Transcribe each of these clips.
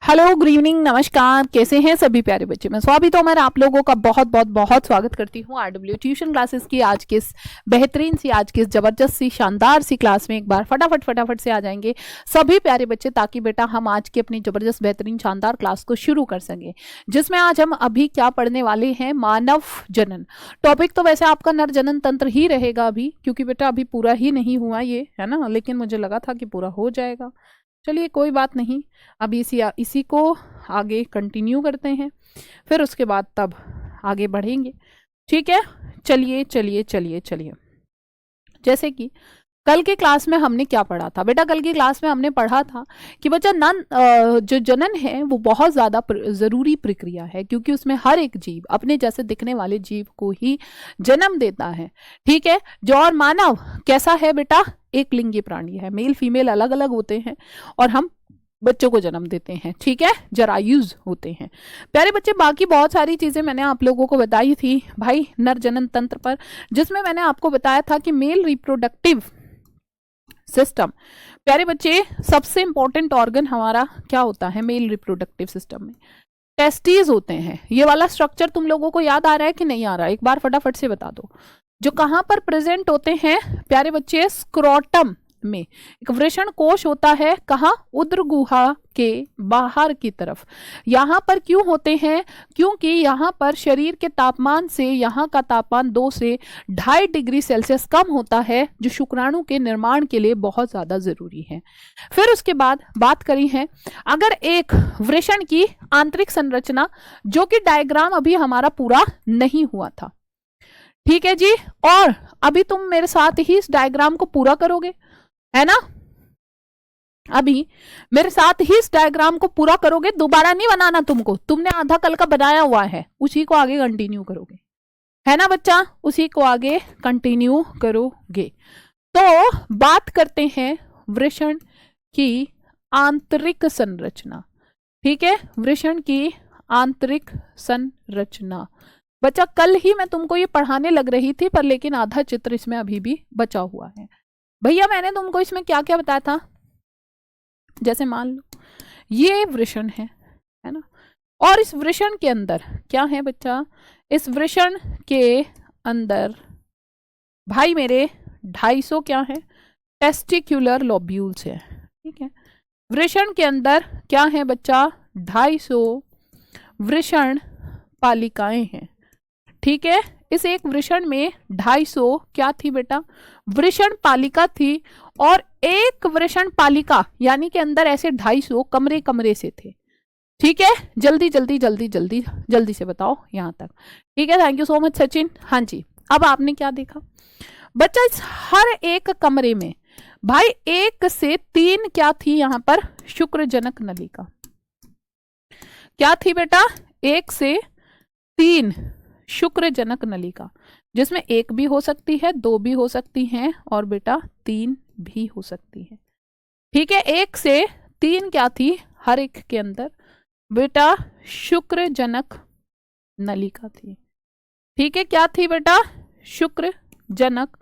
Hello, good evening, नमस्कार। कैसे हैं सभी प्यारे बच्चे? मैं स्वाति तोमर आप लोगों का बहुत बहुत बहुत स्वागत करती हूँ आरडब्ल्यू ट्यूशन क्लासेस की आज के इस बेहतरीन सी, आज के इस जबरदस्त सी, शानदार सी क्लास में। एक बार फटाफट से आ जाएंगे सभी प्यारे बच्चे, ताकि बेटा हम आज की अपनी जबरदस्त बेहतरीन शानदार क्लास को शुरू कर सकें, जिसमें आज हम अभी क्या पढ़ने वाले हैं? मानव जनन। टॉपिक तो वैसे आपका नर जनन तंत्र ही रहेगा अभी, क्योंकि बेटा अभी पूरा ही नहीं हुआ ये, है ना, लेकिन मुझे लगा था कि पूरा हो जाएगा। चलिए कोई बात नहीं, अभी इसी को आगे कंटिन्यू करते हैं, फिर उसके बाद तब आगे बढ़ेंगे। ठीक है, चलिए। जैसे कि कल के क्लास में हमने क्या पढ़ा था बेटा? कल की क्लास में हमने पढ़ा था कि बच्चा जो जनन है वो बहुत ज़्यादा ज़रूरी प्रक्रिया है, क्योंकि उसमें हर एक जीव अपने जैसे दिखने वाले जीव को ही जन्म देता है। ठीक है, जो और मानव कैसा है बेटा? एक लिंगी प्राणी है, मेल फीमेल अलग अलग होते हैं और हम बच्चों को जन्म देते हैं। ठीक है, जरायुज होते हैं प्यारे बच्चे। बाकी बहुत सारी चीज़ें मैंने आप लोगों को बताई थी भाई नर जनन तंत्र पर, जिसमें मैंने आपको बताया था कि मेल रिप्रोडक्टिव सिस्टम, प्यारे बच्चे, सबसे इंपॉर्टेंट ऑर्गन हमारा क्या होता है मेल रिप्रोडक्टिव सिस्टम में? टेस्टीज होते हैं। ये वाला स्ट्रक्चर तुम लोगों को याद आ रहा है कि नहीं आ रहा है? एक बार फटाफट से बता दो। जो कहां पर प्रेजेंट होते हैं प्यारे बच्चे? स्क्रोटम में एक वृषण कोश होता है। कहाँ? उदर गुहा के बाहर की तरफ। यहाँ पर क्यों होते हैं? क्योंकि यहाँ पर शरीर के तापमान से यहाँ का तापमान 2 से 2.5 डिग्री सेल्सियस कम होता है, जो शुक्राणु के निर्माण के लिए बहुत ज्यादा जरूरी है। फिर उसके बाद बात करी है अगर एक वृषण की आंतरिक संरचना, जो कि डायग्राम अभी हमारा पूरा नहीं हुआ था, ठीक है जी, और अभी तुम मेरे साथ ही इस डायग्राम को पूरा करोगे, है ना? अभी मेरे साथ ही इस डायग्राम को पूरा करोगे, दोबारा नहीं बनाना तुमको। तुमने आधा कल का बनाया हुआ है, उसी को आगे कंटिन्यू करोगे, है ना बच्चा? उसी को आगे कंटिन्यू करोगे। तो बात करते हैं वृषण की आंतरिक संरचना। ठीक है, वृषण की आंतरिक संरचना। बच्चा कल ही मैं तुमको ये पढ़ाने लग रही थी, पर लेकिन आधा चित्र इसमें अभी भी बचा हुआ है। भैया मैंने तुमको इसमें क्या क्या बताया था? जैसे मान लो ये वृषण है ना, और इस वृषण के अंदर क्या है बच्चा? इस वृषण के अंदर भाई मेरे 250 क्या है? टेस्टिक्युलर लोब्यूल्स है। ठीक है, वृषण के अंदर क्या है बच्चा? 250 वृषण पालिकाएं हैं। ठीक है, इस एक वृषण में 250 क्या थी बेटा? वृषण पालिका थी, और एक वृषण पालिका यानी कि अंदर ऐसे 250 कमरे कमरे से थे। ठीक है, जल्दी से बताओ यहां तक। ठीक है, thank you so much Sachin. हाँ जी, अब आपने क्या देखा बच्चा? इस हर एक कमरे में भाई 1 से 3 क्या थी यहां पर? शुक्रजनक नलिका। क्या थी बेटा? 1 से 3 शुक्रजनक नलिका, जिसमें 1 भी हो सकती है, 2 भी हो सकती हैं, और बेटा 3 भी हो सकती है। ठीक है, 1 से 3 क्या थी हर एक के अंदर? बेटा शुक्रजनक नलिका थी। ठीक है, क्या थी बेटा? शुक्रजनक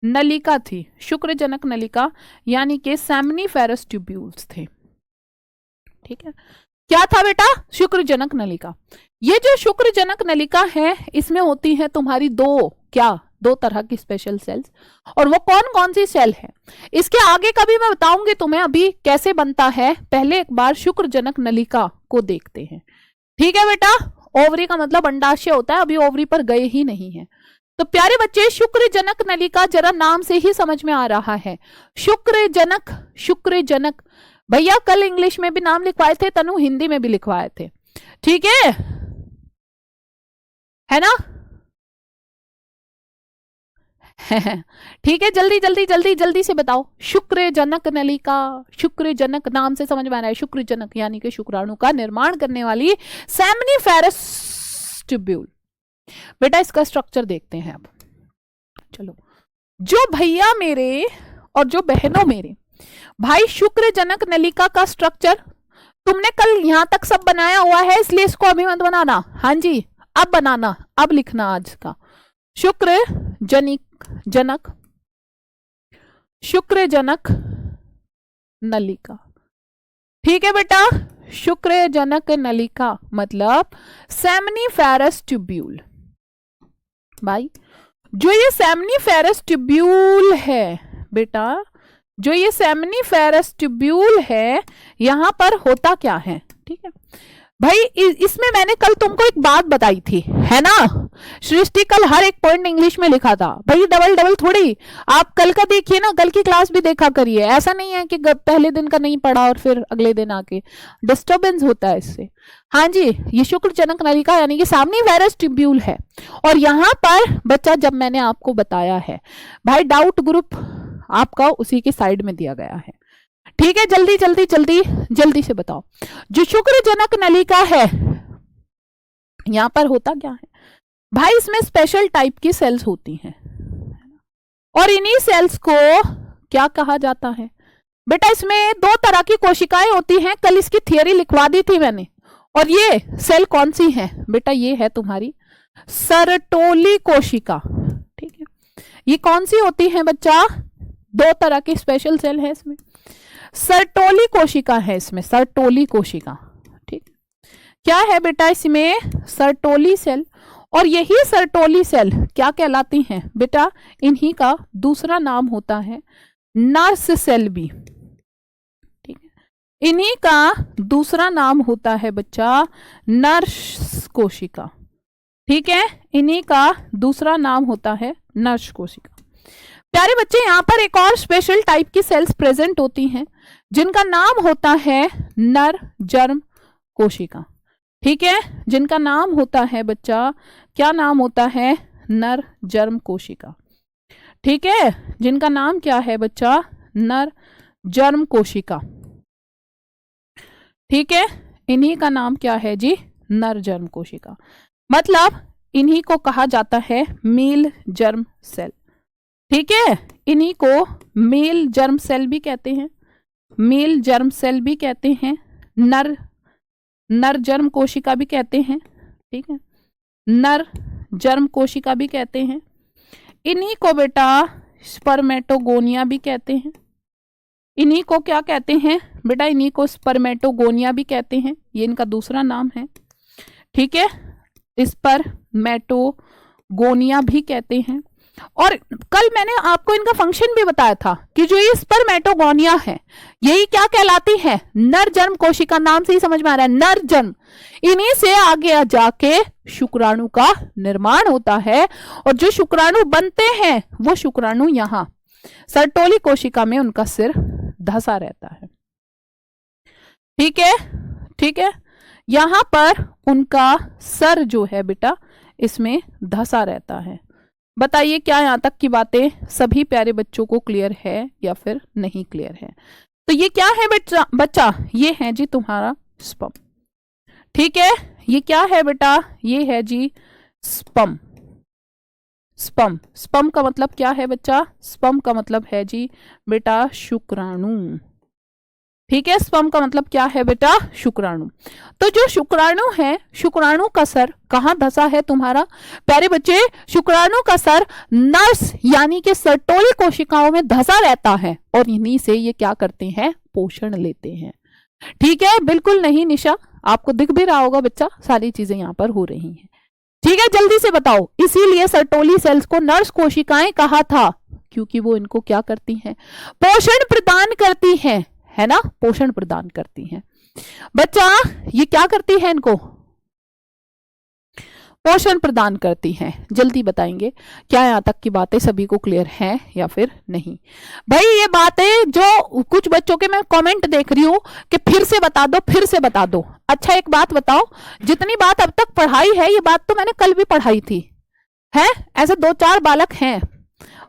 नलिका थी। शुक्रजनक नलिका यानी कि सेमनीफेरस ट्यूब्यूल्स थे। ठीक है, क्या था बेटा? शुक्रजनक नलिका। ये जो शुक्रजनक नलिका है, इसमें होती है तुम्हारी दो तरह की स्पेशल सेल्स, और वो कौन कौन सी सेल है इसके आगे कभी मैं बताऊंगी तुम्हें अभी कैसे बनता है। पहले एक बार शुक्रजनक नलिका को देखते हैं। ठीक है बेटा, ओवरी का मतलब अंडाशय होता है, अभी ओवरी पर गए ही नहीं है। तो प्यारे बच्चे, शुक्रजनक नलिका जरा नाम से ही समझ में आ रहा है। शुक्रजनक भैया कल इंग्लिश में भी नाम लिखवाए थे, तनु हिंदी में भी लिखवाए थे। ठीक है ना? ठीक है, जल्दी से बताओ। शुक्रजनक नलिका, शुक्रजनक नाम से समझ में आ रहा है, शुक्रजनक यानी कि शुक्राणु का निर्माण करने वाली सेमनीफेरस ट्यूब्यूल। बेटा इसका स्ट्रक्चर देखते हैं अब। चलो, जो भैया मेरे और जो बहनों मेरे, भाई शुक्रजनक नलिका का स्ट्रक्चर तुमने कल यहां तक सब बनाया हुआ है, इसलिए इसको अभी मत बनाना। हाँ जी, अब बनाना, अब लिखना आज का। शुक्रजनक नलिका। ठीक है बेटा, शुक्रजनक नलिका मतलब सेमनीफेरस ट्यूब्यूल। भाई जो ये सेमनीफेरस ट्यूब्यूल है बेटा, जो ये सेमनीफेरस ट्यूब्यूल है, यहां पर होता क्या है? ठीक है भाई, इसमें मैंने कल तुमको एक बात बताई थी, है ना? सृष्टि कल हर एक पॉइंट इंग्लिश में लिखा था भाई, डबल डबल थोड़ी। आप कल का देखिए ना, कल की क्लास भी देखा करिए। ऐसा नहीं है कि पहले दिन का नहीं पढ़ा और फिर अगले दिन आके डिस्टर्बेंस होता है इससे। हाँ जी, ये शुक्रजनक नलिका यानी कि सेमनीफेरस ट्यूब्यूल है। और यहाँ पर बच्चा जब मैंने आपको बताया है भाई, डाउट ग्रुप आपका उसी के साइड में दिया गया है। ठीक है, जल्दी जल्दी जल्दी जल्दी से बताओ, जो शुक्रजनक नलिका है यहां पर होता क्या है भाई? इसमें स्पेशल टाइप की सेल्स होती हैं और इन्हीं सेल्स को क्या कहा जाता है बेटा? इसमें दो तरह की कोशिकाएं होती हैं, कल इसकी थियरी लिखवा दी थी मैंने। और ये सेल कौन सी है बेटा? ये है तुम्हारी सर्टोली कोशिका। ठीक है, ये कौन सी होती है बच्चा? दो तरह की स्पेशल सेल है इसमें, सर्टोली कोशिका है इसमें, सर्टोली कोशिका। ठीक, क्या है बेटा इसमें? Sertoli cell. और यही सर्टोली सेल क्या कहलाती हैं बेटा? इन्हीं का दूसरा नाम होता है नर्स सेल भी। ठीक है, इन्हीं का दूसरा नाम होता है बच्चा नर्स कोशिका। ठीक है, इन्हीं का दूसरा नाम होता है नर्स कोशिका। प्यारे बच्चे, यहां पर एक और स्पेशल टाइप की सेल्स प्रेजेंट होती हैं जिनका नाम होता है नर जर्म कोशिका। ठीक है, जिनका नाम होता है बच्चा, क्या नाम होता है? नर जर्म कोशिका। ठीक है, जिनका नाम क्या है बच्चा? नर जर्म कोशिका। ठीक है, इन्हीं का नाम क्या है जी? नर जर्म कोशिका। मतलब इन्हीं को कहा जाता है मेल जर्म सेल। ठीक है, इन्हीं को मेल जर्म सेल भी कहते हैं, मेल जर्म सेल भी कहते हैं, नर जर्म कोशिका भी कहते हैं। ठीक है, नर जर्म कोशिका भी कहते हैं। इन्हीं को बेटा स्पर्मेटोगोनिया भी कहते हैं। इन्हीं को क्या कहते हैं बेटा? इन्हीं को स्पर्मेटोगोनिया भी कहते हैं, ये इनका दूसरा नाम है। ठीक है, स्पर्मेटोगोनिया भी कहते हैं। और कल मैंने आपको इनका फंक्शन भी बताया था कि जो ये स्पर्मेटोगोनिया है, यही क्या कहलाती है? नर जर्म कोशिका। नाम से ही समझ में आ रहा है, नर जर्म। इन्हीं से आगे जाके शुक्राणु का निर्माण होता है और जो शुक्राणु बनते हैं वो शुक्राणु यहां सर्टोली कोशिका में उनका सिर धंसा रहता है। ठीक है, ठीक है, यहां पर उनका सर जो है बेटा इसमें धंसा रहता है। बताइए क्या यहां तक की बातें सभी प्यारे बच्चों को क्लियर है या फिर नहीं क्लियर है? तो ये क्या है बच्चा? ये है जी तुम्हारा स्पर्म। ठीक है, ये क्या है बेटा? ये है जी स्पर्म। स्पर्म, स्पर्म का मतलब क्या है बच्चा? स्पर्म का मतलब है जी बेटा शुक्राणु। ठीक है, स्पर्म का मतलब क्या है बेटा? शुक्राणु। तो जो शुक्राणु है, शुक्राणु का सर कहां धंसा है तुम्हारा प्यारे बच्चे? शुक्राणु का सर नर्स यानी कि सर्टोली कोशिकाओं में धंसा रहता है और इन्हीं से ये क्या करते हैं? पोषण लेते हैं। ठीक है, बिल्कुल नहीं निशा, आपको दिख भी रहा होगा बच्चा, सारी चीजें यहां पर हो रही हैं। ठीक है, जल्दी से बताओ, इसीलिए सर्टोली सेल्स को नर्स कोशिकाएं कहा था क्योंकि वो इनको क्या करती हैं? पोषण प्रदान करती हैं, है ना? पोषण प्रदान करती हैं। बच्चा ये क्या करती है? इनको पोषण प्रदान करती हैं। जल्दी बताएंगे क्या यहां तक की बातें सभी को क्लियर है या फिर नहीं? भाई ये बातें जो कुछ बच्चों के मैं कमेंट देख रही हूं कि फिर से बता दो, फिर से बता दो। अच्छा एक बात बताओ, जितनी बात अब तक पढ़ाई है ये बात तो मैंने कल भी पढ़ाई थी, है? ऐसे 2-4 बालक हैं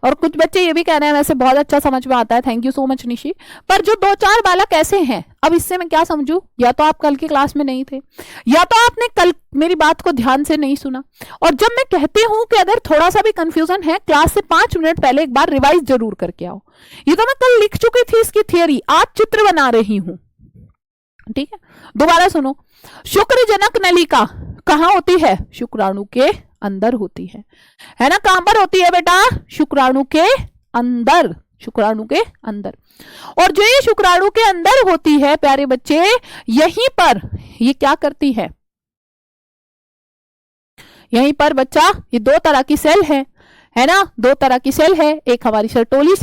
और कुछ बच्चे ये भी कह रहे हैं वैसे बहुत अच्छा समझ में आता है, thank you so much Nishi. पर जो 2-4 बालक ऐसे हैं, अब इससे मैं क्या समझूं? या तो आप कल की क्लास में नहीं थे या तो आपने कल मेरी बात को ध्यान से नहीं सुना। और जब मैं कहती हूं कि अगर थोड़ा सा भी कंफ्यूजन है, क्लास से 5 मिनट पहले एक बार रिवाइज जरूर करके आओ। ये तो मैं कल लिख चुकी थी इसकी थियरी, आज चित्र बना रही हूं। ठीक है, दोबारा सुनो। शुक्रजनक नलिका कहां होती है? शुक्राणु के अंदर होती है ना? कहां पर होती है बेटा? शुक्राणु के अंदर। शुक्राणु के अंदर। और जो ये शुक्राणु के अंदर होती है प्यारे बच्चे, यहीं पर ये क्या करती है, यहीं पर बच्चा ये दो तरह की सेल है ना, दो तरह की सेल है। एक हमारी सर्टोली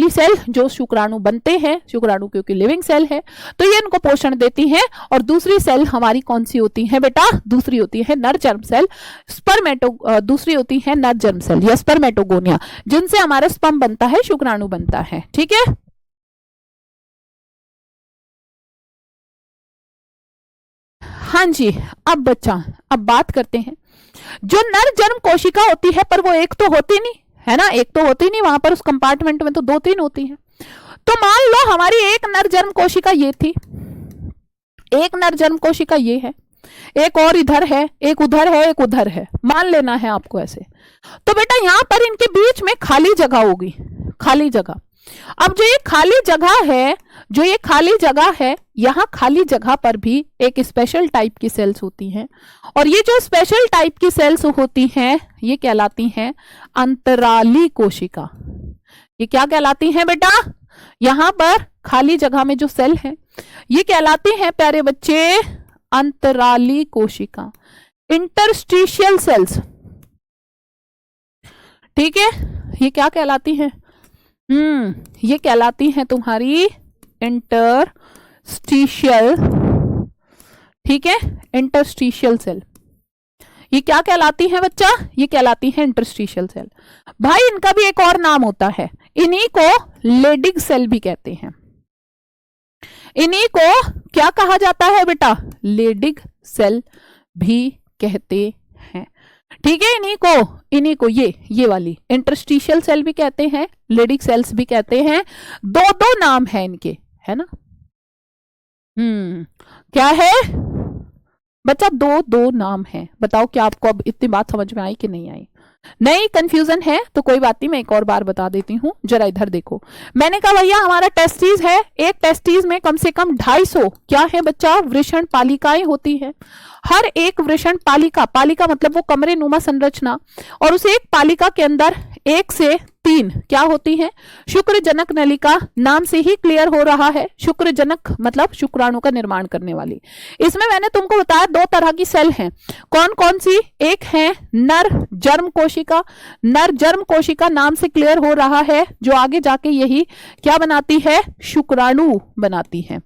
सेल जो शुक्राणु बनते हैं, शुक्राणु क्योंकि लिविंग सेल है तो ये इनको पोषण देती है। और दूसरी सेल हमारी कौन सी होती है बेटा, दूसरी होती है नर जर्म सेल, दूसरी होती है नर जर्म सेल या स्पर्मेटोगोनिया, जिनसे हमारा स्पर्म बनता है, शुक्राणु बनता है। ठीक है, हाँ जी। अब बच्चा अब बात करते हैं, जो नर जर्म कोशिका होती है पर वो एक तो होती नहीं है ना, एक तो होती नहीं, वहां पर उस कंपार्टमेंट में तो 2-3 होती है। तो मान लो हमारी एक नर जर्म कोशिका ये थी, एक नर जर्म कोशिका ये है, एक और इधर है, एक उधर है, एक उधर है, मान लेना है आपको ऐसे। तो बेटा यहां पर इनके बीच में खाली जगह होगी, खाली जगह। अब जो ये खाली जगह है, जो ये खाली जगह है, यहां खाली जगह पर भी एक स्पेशल टाइप की सेल्स होती हैं। और ये जो स्पेशल टाइप की सेल्स होती हैं ये कहलाती हैं अंतराली कोशिका। ये क्या कहलाती हैं बेटा, यहां पर खाली जगह में जो सेल है ये कहलाती हैं प्यारे बच्चे अंतराली कोशिका, इंटरस्टिशियल सेल्स। ठीक है, ये क्या कहलाती हैं, ये कहलाती हैं तुम्हारी इंटरस्टिशियल। ठीक है, इंटरस्टिशियल सेल ये क्या कहलाती है बच्चा, ये कहलाती है इंटरस्टिशियल सेल। भाई इनका भी एक और नाम होता है, इन्हीं को लेडिग सेल भी कहते हैं। इन्हीं को क्या कहा जाता है बेटा, लेडिग सेल भी कहते हैं। ठीक है, इन्हीं को ये वाली इंटरस्टिशियल सेल भी कहते हैं, लेडिग सेल्स भी कहते हैं। दो नाम है इनके, है ना। क्या है बच्चा, दो नाम है। बताओ क्या आपको अब इतनी बात समझ में आई कि नहीं आई? नहीं, कंफ्यूजन है तो कोई बात नहीं, मैं एक और बार बता देती हूँ। जरा इधर देखो, मैंने कहा भैया हमारा टेस्टिस है, एक टेस्टिस में कम से कम 250 क्या है बच्चा, वृषण पालिकाएं होती है। हर एक वृषण पालिका मतलब वो कमरे नुमा संरचना, और उस एक पालिका के अंदर 1 से 3 क्या होती है, शुक्रजनक नलिका। नाम से ही क्लियर हो रहा है, शुक्रजनक मतलब शुक्राणु का निर्माण करने वाली। इसमें मैंने तुमको बताया 2 तरह की सेल हैं, कौन कौन सी, एक है नर जर्म कोशिका। नर जर्म कोशिका नाम से क्लियर हो रहा है, जो आगे जाके यही क्या बनाती है, शुक्राणु बनाती है।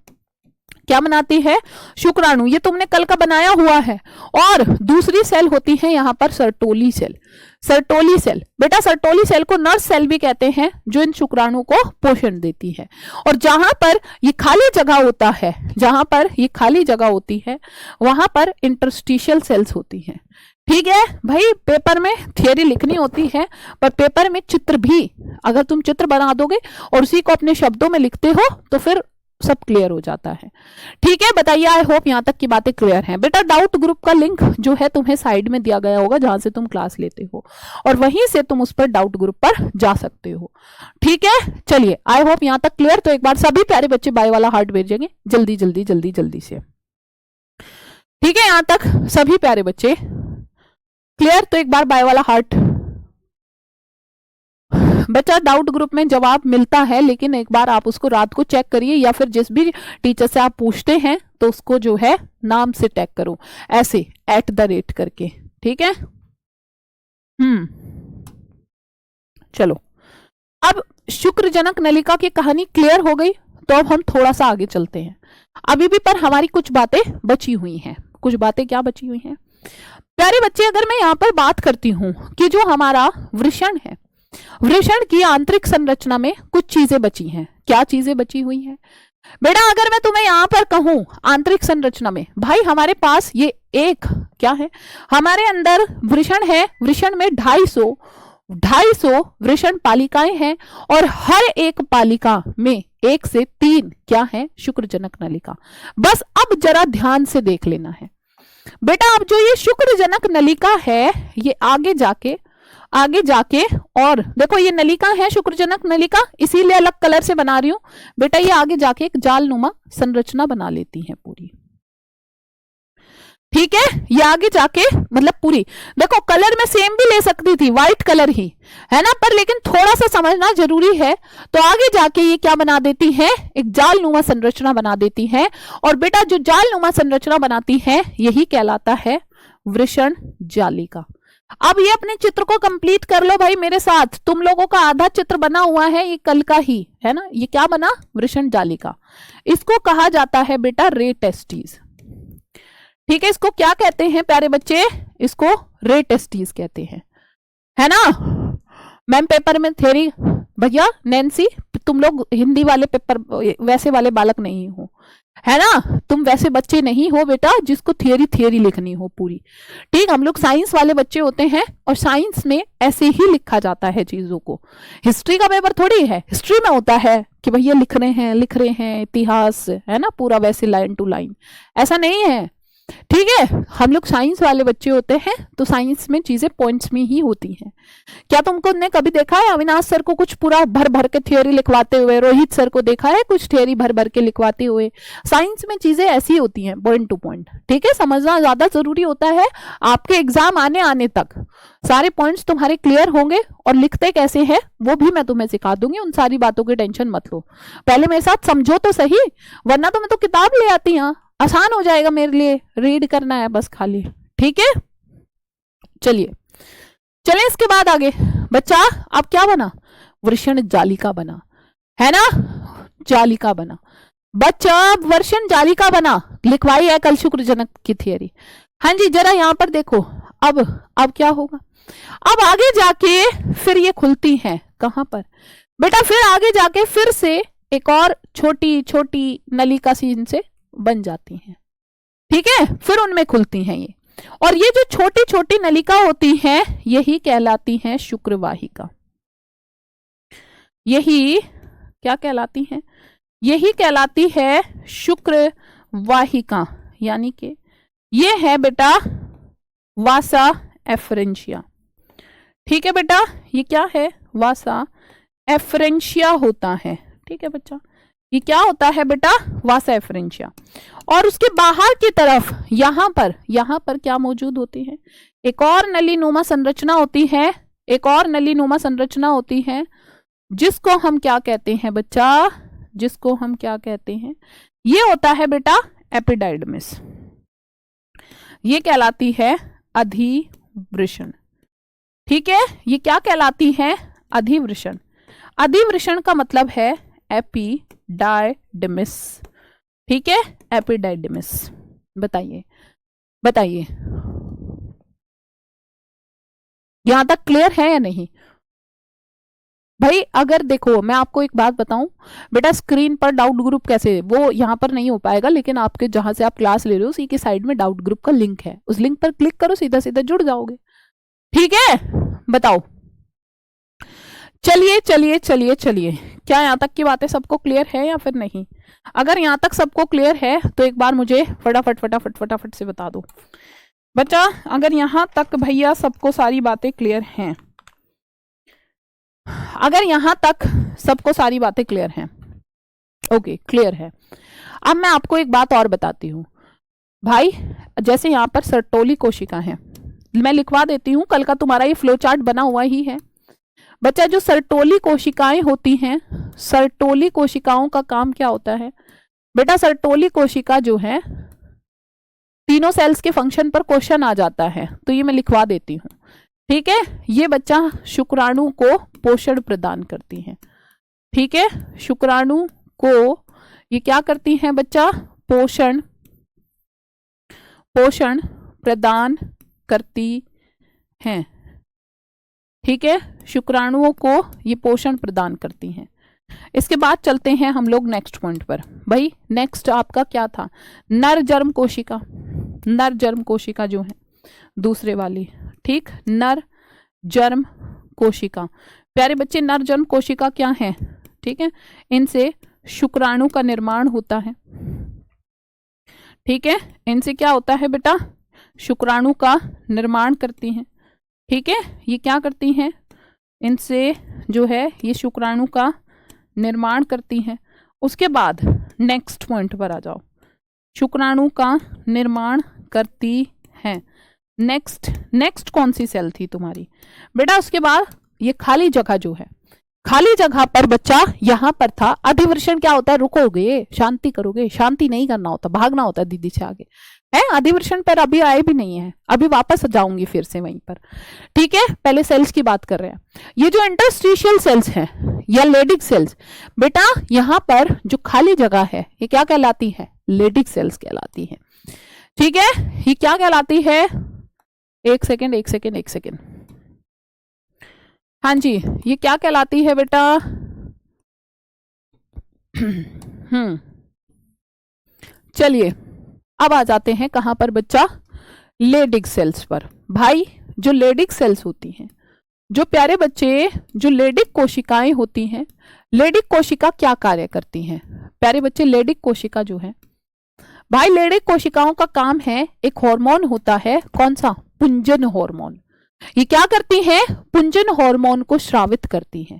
क्या बनाती है, शुक्राणु। ये तुमने कल का बनाया हुआ है। और दूसरी सेल होती है यहां पर सर्टोली सेल। सर्टोली सेल बेटा, सर्टोली सेल को नर्स सेल भी कहते हैं, जो इन शुक्राणु को पोषण देती है। और जहां पर ये खाली जगह होता है, जहां पर ये खाली जगह होती है, वहां पर इंटरस्टिशियल सेल्स होती हैं। ठीक है भाई, पेपर में थियरी लिखनी होती है, पर पेपर में चित्र भी, अगर तुम चित्र बना दोगे और उसी को अपने शब्दों में लिखते हो तो फिर सब क्लियर हो जाता है। ठीक है, बताइए, आई होप यहां तक की बातें क्लियर हैं। बेटा डाउट ग्रुप का लिंक जो है तुम्हें साइड में दिया गया होगा, जहां से तुम क्लास लेते हो, और वहीं से तुम उस पर डाउट ग्रुप पर जा सकते हो। ठीक है, चलिए, आई होप यहां तक क्लियर। तो एक बार सभी प्यारे बच्चे बाय वाला हार्ट भेजेंगे जल्दी जल्दी जल्दी जल्दी से। ठीक है, यहां तक सभी प्यारे बच्चे क्लियर, तो एक बार बाय वाला हार्ट। बच्चा डाउट ग्रुप में जवाब मिलता है, लेकिन एक बार आप उसको रात को चेक करिए, या फिर जिस भी टीचर से आप पूछते हैं तो उसको जो है नाम से टैग करो, ऐसे @ करके। ठीक है, चलो, अब शुक्रजनक नलिका की कहानी क्लियर हो गई, तो अब हम थोड़ा सा आगे चलते हैं। अभी भी पर हमारी कुछ बातें बची हुई हैं। कुछ बातें क्या बची हुई हैं प्यारे बच्चे, अगर मैं यहां पर बात करती हूं कि जो हमारा वृषण है, वृषण की आंतरिक संरचना में कुछ चीजें बची हैं। क्या चीजें बची हुई हैं बेटा, अगर मैं तुम्हें यहां पर कहूं आंतरिक संरचना में, भाई हमारे पास ये एक क्या है, हमारे अंदर वृषण है, वृषण में 250 वृषण पालिकाएं हैं, और हर एक पालिका में 1 से 3 क्या है, शुक्रजनक नलिका। बस अब जरा ध्यान से देख लेना है बेटा, अब जो ये शुक्रजनक नलिका है, ये आगे जाके और देखो, ये नलिका है शुक्रजनक नलिका, इसीलिए अलग कलर से बना रही हूं बेटा, ये आगे जाके एक जालनुमा संरचना बना लेती है पूरी। ठीक है, ये आगे जाके मतलब पूरी देखो कलर में सेम भी ले सकती थी, व्हाइट कलर ही है ना, पर लेकिन थोड़ा सा समझना जरूरी है। तो आगे जाके ये क्या बना देती है, एक जालनुमा संरचना बना देती है। और बेटा जो जालनुमा संरचना बनाती है यही कहलाता है वृषण जालिका। अब ये अपने चित्र को कंप्लीट कर लो भाई मेरे साथ। तुम लोगों का आधा चित्र बना हुआ है, ये कल का ही है ना। ये क्या बना, वृषण जालिका। इसको कहा जाता है बेटा रे टेस्टीज। ठीक है, इसको क्या कहते हैं प्यारे बच्चे, इसको रे टेस्टीज कहते हैं, है ना। मैम पेपर में थ्योरी, भैया नैन्सी तुम लोग हिंदी वाले पेपर वैसे वाले बालक नहीं हो, है ना, तुम वैसे बच्चे नहीं हो बेटा जिसको थियरी लिखनी हो पूरी। ठीक, हम लोग साइंस वाले बच्चे होते हैं और साइंस में ऐसे ही लिखा जाता है चीजों को। हिस्ट्री का पेपर थोड़ी है, हिस्ट्री में होता है कि भैया लिख रहे हैं इतिहास, है ना, पूरा वैसे लाइन टू लाइन, ऐसा नहीं है। ठीक है, हम लोग साइंस वाले बच्चे होते हैं तो साइंस में चीजें पॉइंट्स में ही होती हैं। क्या तुमको ने कभी देखा है अविनाश सर को कुछ पूरा भर भर के थ्योरी लिखवाते हुए, रोहित सर को देखा है कुछ थ्योरी भर भर के लिखवाते हुए? साइंस में चीजें ऐसी होती हैं, पॉइंट टू पॉइंट। ठीक है, समझना ज्यादा जरूरी होता है। आपके एग्जाम आने तक सारे पॉइंट्स तुम्हारे क्लियर होंगे और लिखते कैसे हैं वो भी मैं तुम्हें सिखा दूंगी। उन सारी बातों की टेंशन मत लो, पहले मेरे साथ समझो तो सही, वरना तो मैं तो किताब ले आती हूँ, आसान हो जाएगा मेरे लिए, रीड करना है बस खाली। ठीक है, चलिए इसके बाद आगे बच्चा अब क्या बना, वृषण जालिका बना, है ना, जालिका बना बच्चा, वृषण जालिका बना, लिखवाई है कल शुक्रजनक की थियरी। हाँ जी, जरा यहां पर देखो, अब क्या होगा, अब आगे जाके फिर ये खुलती है कहां पर बेटा, फिर आगे जाके फिर से एक और छोटी छोटी नलिका सी इनसे बन जाती हैं। ठीक है, फिर उनमें खुलती हैं ये, और ये जो छोटी छोटी नलिका होती हैं यही कहलाती हैं शुक्रवाहिका। यही क्या कहलाती हैं, यही कहलाती है शुक्रवाहिका, यानी कि ये है बेटा वासा एफरेंशिया। ठीक है बेटा, ये क्या है, वासा एफरेंशिया होता है। ठीक है बच्चा, ये क्या होता है बेटा, वासा एफरेंशिया। और उसके बाहर की तरफ यहां पर क्या मौजूद होती है, एक और नलीनुमा संरचना होती है, एक और नलीनुमा संरचना होती है, जिसको हम क्या कहते हैं बच्चा, जिसको हम क्या कहते हैं, ये होता है बेटा एपिडाइडमिस। ये कहलाती है अधिवृषण। ठीक है, ये क्या कहलाती है, अधिवृषण। अधिवृषण का मतलब है एपिडाइडमिस। ठीक है, एपिडाइडमिस। बताइए यहां तक क्लियर है या नहीं भाई? अगर देखो मैं आपको एक बात बताऊं बेटा, स्क्रीन पर डाउट ग्रुप कैसे, वो यहां पर नहीं हो पाएगा, लेकिन आपके जहां से आप क्लास ले रहे हो उसी की साइड में डाउट ग्रुप का लिंक है, उस लिंक पर क्लिक करो, सीधा सीधा जुड़ जाओगे। ठीक है, बताओ, चलिए क्या यहां तक की बातें सबको क्लियर है या फिर नहीं? अगर यहां तक सबको क्लियर है तो एक बार मुझे फटाफट से बता दो बच्चा। अगर यहां तक भैया सबको सारी बातें क्लियर हैं, अगर यहां तक सबको सारी बातें क्लियर हैं, ओके क्लियर है। अब मैं आपको एक बात और बताती हूं भाई, जैसे यहां पर सर्टोली कोशिका है, मैं लिखवा देती हूं, कल का तुम्हारा ये फ्लो चार्ट बना हुआ ही है बच्चा। जो सर्टोली कोशिकाएं होती हैं, सर्टोली कोशिकाओं का काम क्या होता है बेटा, सर्टोली कोशिका जो है, तीनों सेल्स के फंक्शन पर क्वेश्चन आ जाता है तो ये मैं लिखवा देती हूं। ठीक है, ये बच्चा शुक्राणु को पोषण प्रदान करती हैं। ठीक है, शुक्राणु को ये क्या करती हैं बच्चा, पोषण प्रदान करती हैं। ठीक है, शुक्राणुओं को ये पोषण प्रदान करती हैं। इसके बाद चलते हैं हम लोग नेक्स्ट पॉइंट पर। भाई नेक्स्ट आपका क्या था, नर जर्म कोशिका। नर जर्म कोशिका जो है दूसरे वाली, ठीक, नर जर्म कोशिका। प्यारे बच्चे, नर जर्म कोशिका क्या है, ठीक है, इनसे शुक्राणु का निर्माण होता है। ठीक है, इनसे क्या होता है बेटा, शुक्राणु का निर्माण करती हैं। ठीक है, ये क्या करती हैं, इनसे जो है ये शुक्राणु का निर्माण करती हैं। उसके बाद नेक्स्ट पॉइंट पर आ जाओ, शुक्राणु का निर्माण करती है। नेक्स्ट नेक्स्ट कौन सी सेल थी तुम्हारी बेटा? उसके बाद ये खाली जगह जो है, खाली जगह पर बच्चा यहां पर था। अधिवृषण क्या होता है? रुकोगे, शांति करोगे, शांति नहीं करना होता, भागना होता है दीदी से आगे है। अधिवृषण पर अभी आए भी नहीं है, अभी वापस जाऊंगी फिर से वहीं पर, ठीक है। पहले सेल्स की बात कर रहे हैं। ये जो इंटरस्टिशियल सेल्स हैं या लेडिक सेल्स बेटा, यहां पर जो खाली जगह है ये क्या कहलाती है? लेडिक सेल्स कहलाती है, ठीक है। ये क्या कहलाती है? एक सेकेंड, हाँ जी, ये क्या कहलाती है बेटा? चलिए अब आ जाते हैं कहां पर बच्चा? लेडिक सेल्स पर। भाई जो लेडिक सेल्स होती हैं, जो प्यारे बच्चे, जो लेडिक कोशिकाएं होती हैं, लेडिक कोशिका क्या कार्य करती हैं प्यारे बच्चे? लेडिक कोशिका जो है भाई, लेडिक कोशिकाओं का काम है, एक हार्मोन होता है, कौन सा? पुंजन हार्मोन। ये क्या करती हैं? पुंजन हार्मोन को स्रावित करती हैं,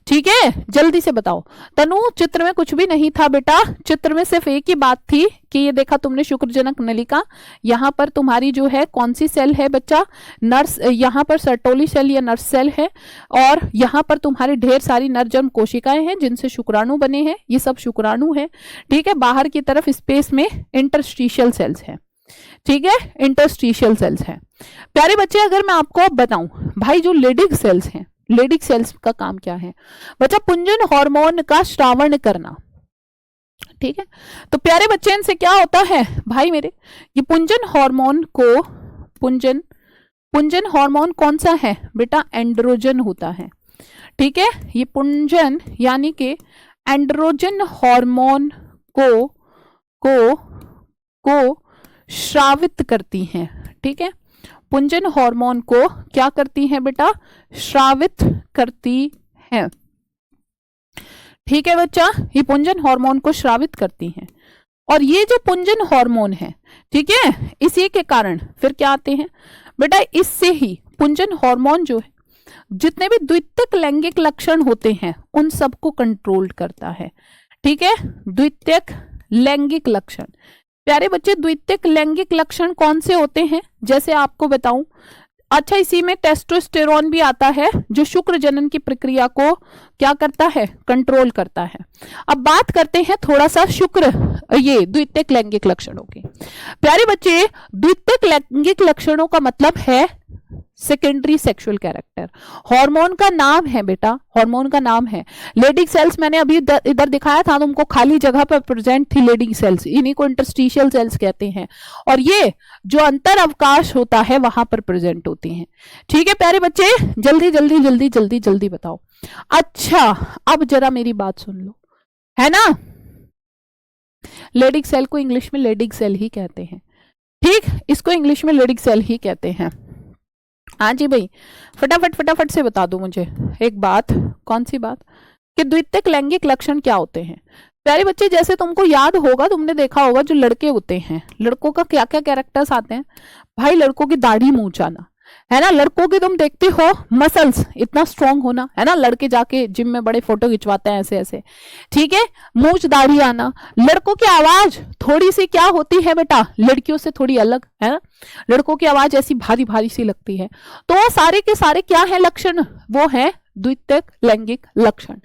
ठीक है। जल्दी से बताओ तनु, चित्र में कुछ भी नहीं था बेटा, चित्र में सिर्फ एक ही बात थी कि ये देखा तुमने शुक्रजनक नलिका, यहां पर तुम्हारी जो है कौन सी सेल है बच्चा? नर्स, यहां पर सर्टोली सेल या नर्स सेल है, और यहां पर तुम्हारी ढेर सारी नरजन्म कोशिकाएं हैं जिनसे शुक्राणु बने हैं, ये सब शुक्राणु है, ठीक है। बाहर की तरफ स्पेस में इंटरस्टिशियल सेल्स है, ठीक है, इंटरस्टिशियल सेल्स हैं प्यारे बच्चे। अगर मैं आपको बताऊं भाई, जो लेडिक सेल्स हैं, लेडिक सेल्स का काम क्या है बच्चा? पुंजन हार्मोन का श्रावण करना, ठीक है। तो प्यारे बच्चे इनसे क्या होता है भाई मेरे? ये पुंजन हार्मोन को, पुंजन हार्मोन कौन सा है बेटा? एंड्रोजन होता है, ठीक है। ये पुंजन यानी कि एंड्रोजन हार्मोन को श्रावित करती हैं, ठीक है। पुंजन हार्मोन को क्या करती हैं बेटा? श्रावित करती हैं, ठीक है बच्चा। ये पुंजन हार्मोन को श्रावित करती हैं, और ये जो पुंजन हार्मोन है, ठीक है, इसी के कारण फिर क्या आते हैं बेटा? इससे ही पुंजन हार्मोन जो है, जितने भी द्वितीयक लैंगिक लक्षण होते हैं उन सबको कंट्रोल करता है, ठीक है। द्वितीयक लैंगिक लक्षण प्यारे बच्चे, द्वितीयक लैंगिक लक्षण कौन से होते हैं? जैसे आपको बताऊं, अच्छा इसी में टेस्टोस्टेरोन भी आता है जो शुक्र जनन की प्रक्रिया को क्या करता है? कंट्रोल करता है। अब बात करते हैं थोड़ा सा ये द्वितीयक लैंगिक लक्षणों की। प्यारे बच्चे, द्वितीयक लैंगिक लक्षणों का मतलब है सेकेंडरी सेक्सुअल कैरेक्टर। हार्मोन का नाम है बेटा, हार्मोन का नाम है। लेडिक सेल्स मैंने अभी इधर दिखाया था तुमको, खाली जगह पर प्रेजेंट थी लेडिक सेल्स, इन्हीं को इंटरस्टिशियल सेल्स कहते हैं, और ये जो अंतर अवकाश होता है वहां पर प्रेजेंट होती हैं, ठीक है प्यारे बच्चे। जल्दी जल्दी जल्दी जल्दी जल्दी बताओ। अच्छा अब जरा मेरी बात सुन लो, है ना। लेडिक सेल को इंग्लिश में लेडिक सेल ही कहते हैं, ठीक, इसको इंग्लिश में लेडिक सेल ही कहते हैं। हाँ जी भाई, फटाफट से बता दो मुझे एक बात। कौन सी बात? कि द्वितीयक लैंगिक लक्षण क्या होते हैं प्यारे बच्चे। जैसे तुमको याद होगा, तुमने देखा होगा जो लड़के होते हैं, लड़कों का क्या क्या कैरेक्टर्स आते हैं भाई? लड़कों की दाढ़ी मूंछ आना, है ना। लड़कों की तुम देखते हो मसल्स इतना स्ट्रांग होना, है ना। लड़के जाके जिम में बड़े फोटो खिंचवाते हैं ऐसे ऐसे, ठीक है। मूंछ दाढ़ी आना। लड़कों की आवाज थोड़ी सी क्या होती है बेटा? लड़कियों से थोड़ी अलग, है ना। लड़कों की आवाज ऐसी भारी भारी सी लगती है। तो सारे के सारे क्या है लक्षण? वो है द्वितीयक लैंगिक लक्षण,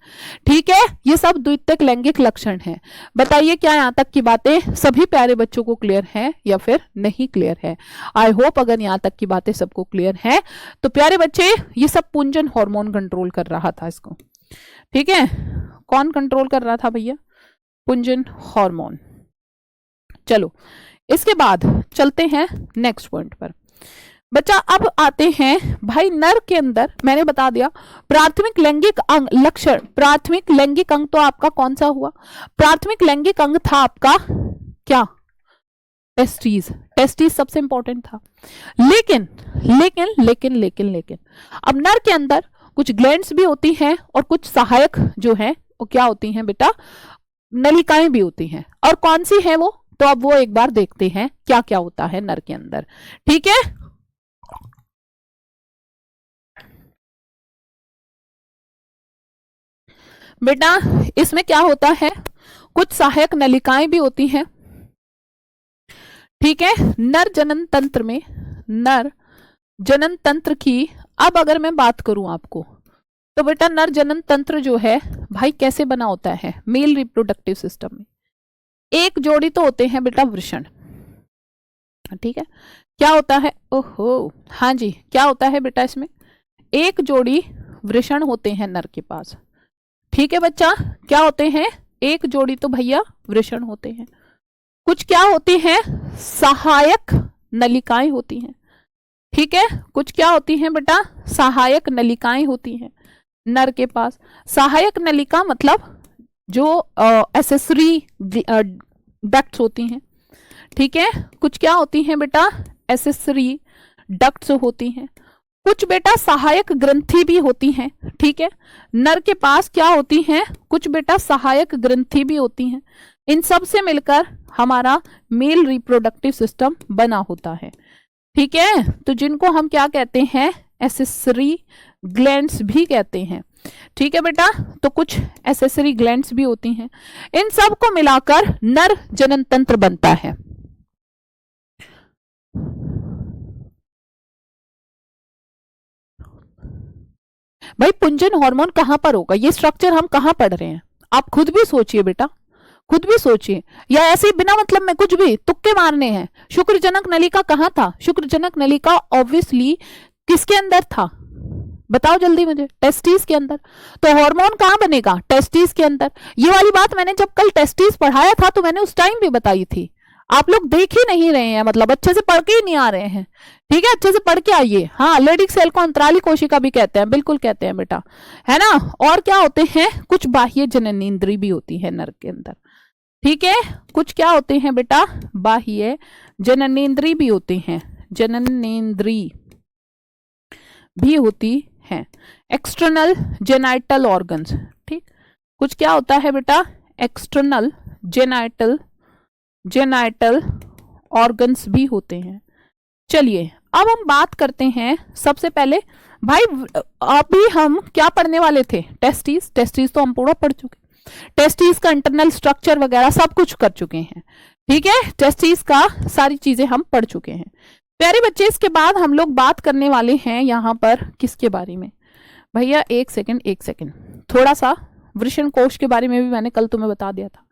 ठीक है। ये सब द्वितीयक लैंगिक लक्षण है। बताइए क्या यहां तक की बातें सभी प्यारे बच्चों को क्लियर है या फिर नहीं क्लियर है? आई होप अगर यहां तक की बातें सबको क्लियर है तो प्यारे बच्चे, ये सब पुंजन हार्मोन कंट्रोल कर रहा था इसको, ठीक है। कौन कंट्रोल कर रहा था भैया? पुंजन हार्मोन। चलो इसके बाद चलते हैं नेक्स्ट पॉइंट पर बच्चा। अब आते हैं भाई नर के अंदर, मैंने बता दिया प्राथमिक लैंगिक अंग लक्षण। प्राथमिक लैंगिक अंग तो आपका कौन सा हुआ? प्राथमिक लैंगिक अंग था आपका क्या? टेस्टिस। टेस्टिस सबसे इंपॉर्टेंट था। लेकिन लेकिन लेकिन लेकिन लेकिन अब नर के अंदर कुछ ग्लैंड्स भी होती हैं और कुछ सहायक जो है वो क्या होती हैं बेटा? नलिकाएं भी होती हैं। और कौन सी है वो? तो अब वो एक बार देखते हैं क्या क्या होता है नर के अंदर, ठीक है। बेटा इसमें क्या होता है? कुछ सहायक नलिकाएं भी होती हैं, ठीक है। नर जनन तंत्र में नर जनन तंत्र की अब अगर मैं बात करूं आपको, तो बेटा नर जनन तंत्र जो है भाई कैसे बना होता है मेल रिप्रोडक्टिव सिस्टम में? एक जोड़ी तो होते हैं बेटा वृषण, ठीक है। क्या होता है, ओहो हाँ जी, क्या होता है बेटा इसमें? एक जोड़ी वृषण होते हैं नर के पास, ठीक है बच्चा। क्या होते हैं? एक जोड़ी तो भैया वृषण होते हैं। कुछ क्या होती हैं? सहायक नलिकाएं होती हैं, ठीक है। कुछ क्या होती हैं बेटा? सहायक नलिकाएं होती हैं नर के पास। सहायक नलिका मतलब जो एसेसरी डक्ट्स होती हैं, ठीक है। कुछ क्या होती हैं बेटा? एसेसरी डक्ट्स होती हैं। कुछ बेटा सहायक ग्रंथि भी होती हैं, ठीक है। नर के पास क्या होती हैं? कुछ बेटा सहायक ग्रंथि भी होती हैं। इन सब से मिलकर हमारा मेल रिप्रोडक्टिव सिस्टम बना होता है, ठीक है। तो जिनको हम क्या कहते हैं? एसेसरी ग्लैंड्स भी कहते हैं, ठीक है बेटा। तो कुछ एसेसरी ग्लैंड्स भी होती हैं। इन सब को मिलाकर नर जनन तंत्र बनता है। भाई पुंजन हार्मोन कहां पर होगा? ये स्ट्रक्चर हम कहां पढ़ रहे हैं? आप खुद भी सोचिए बेटा, खुद भी सोचिए, या ऐसे ही बिना मतलब में कुछ भी तुक्के मारने हैं। शुक्रजनक नलिका कहां था? शुक्रजनक नलिका ऑब्वियसली किसके अंदर था? बताओ जल्दी मुझे। टेस्टिस के अंदर। तो हार्मोन कहां बनेगा? टेस्टिस के अंदर। ये वाली बात मैंने जब कल टेस्टिस पढ़ाया था तो मैंने उस टाइम भी बताई थी। आप लोग देख ही नहीं रहे हैं, मतलब अच्छे से पढ़ के ही नहीं आ रहे हैं, ठीक है। अच्छे से पढ़ के आइए। हाँ, लेडिक सेल को अंतराली कोशिका भी कहते हैं, बिल्कुल कहते हैं बेटा, है ना। और क्या होते हैं? कुछ बाह्य जननेंद्रिय भी होती है नर के अंदर, ठीक है। कुछ क्या होते हैं बेटा? बाह्य जननेंद्रिय भी होती हैं, जननेंद्रिय भी होती हैं। एक्सटर्नल जेनाइटल ऑर्गन्स, ठीक। कुछ क्या होता है बेटा? एक्सटर्नल जेनाइटल ऑर्गन्स भी होते हैं। चलिए अब हम बात करते हैं सबसे पहले भाई, अभी हम क्या पढ़ने वाले थे? टेस्टिस। टेस्टिस तो हम पूरा पढ़ चुके, टेस्टिस का इंटरनल स्ट्रक्चर वगैरह सब कुछ कर चुके हैं, ठीक है। टेस्टिस का सारी चीजें हम पढ़ चुके हैं प्यारे बच्चे। इसके बाद हम लोग बात करने वाले हैं यहाँ पर किसके बारे में? भैया एक सेकंड, थोड़ा सा वृषण कोश के बारे में भी मैंने कल तुम्हें बता दिया था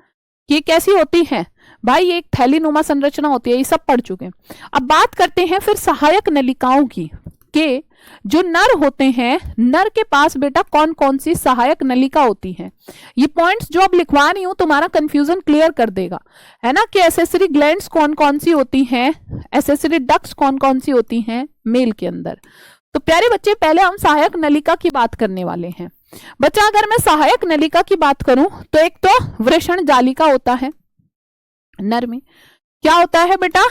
कि ये कैसी होती है। भाई ये एक थैलीनुमा संरचना होती है, ये सब पढ़ चुके हैं। अब बात करते हैं फिर सहायक नलिकाओं की, के जो नर होते हैं, नर के पास बेटा कौन कौन सी सहायक नलिका होती है। ये पॉइंट्स जो अब लिखवा रही हूं तुम्हारा कंफ्यूजन क्लियर कर देगा, है ना। कि एसेसरी ग्लैंड्स कौन कौन सी होती हैं, एसेसरी डक्ट्स कौन कौन सी होती हैं मेल के अंदर। तो प्यारे बच्चे पहले हम सहायक नलिका की बात करने वाले हैं। बच्चा अगर मैं सहायक नलिका की बात करूं तो एक तो वृषण जालिका होता है नर में। क्या होता है बेटा?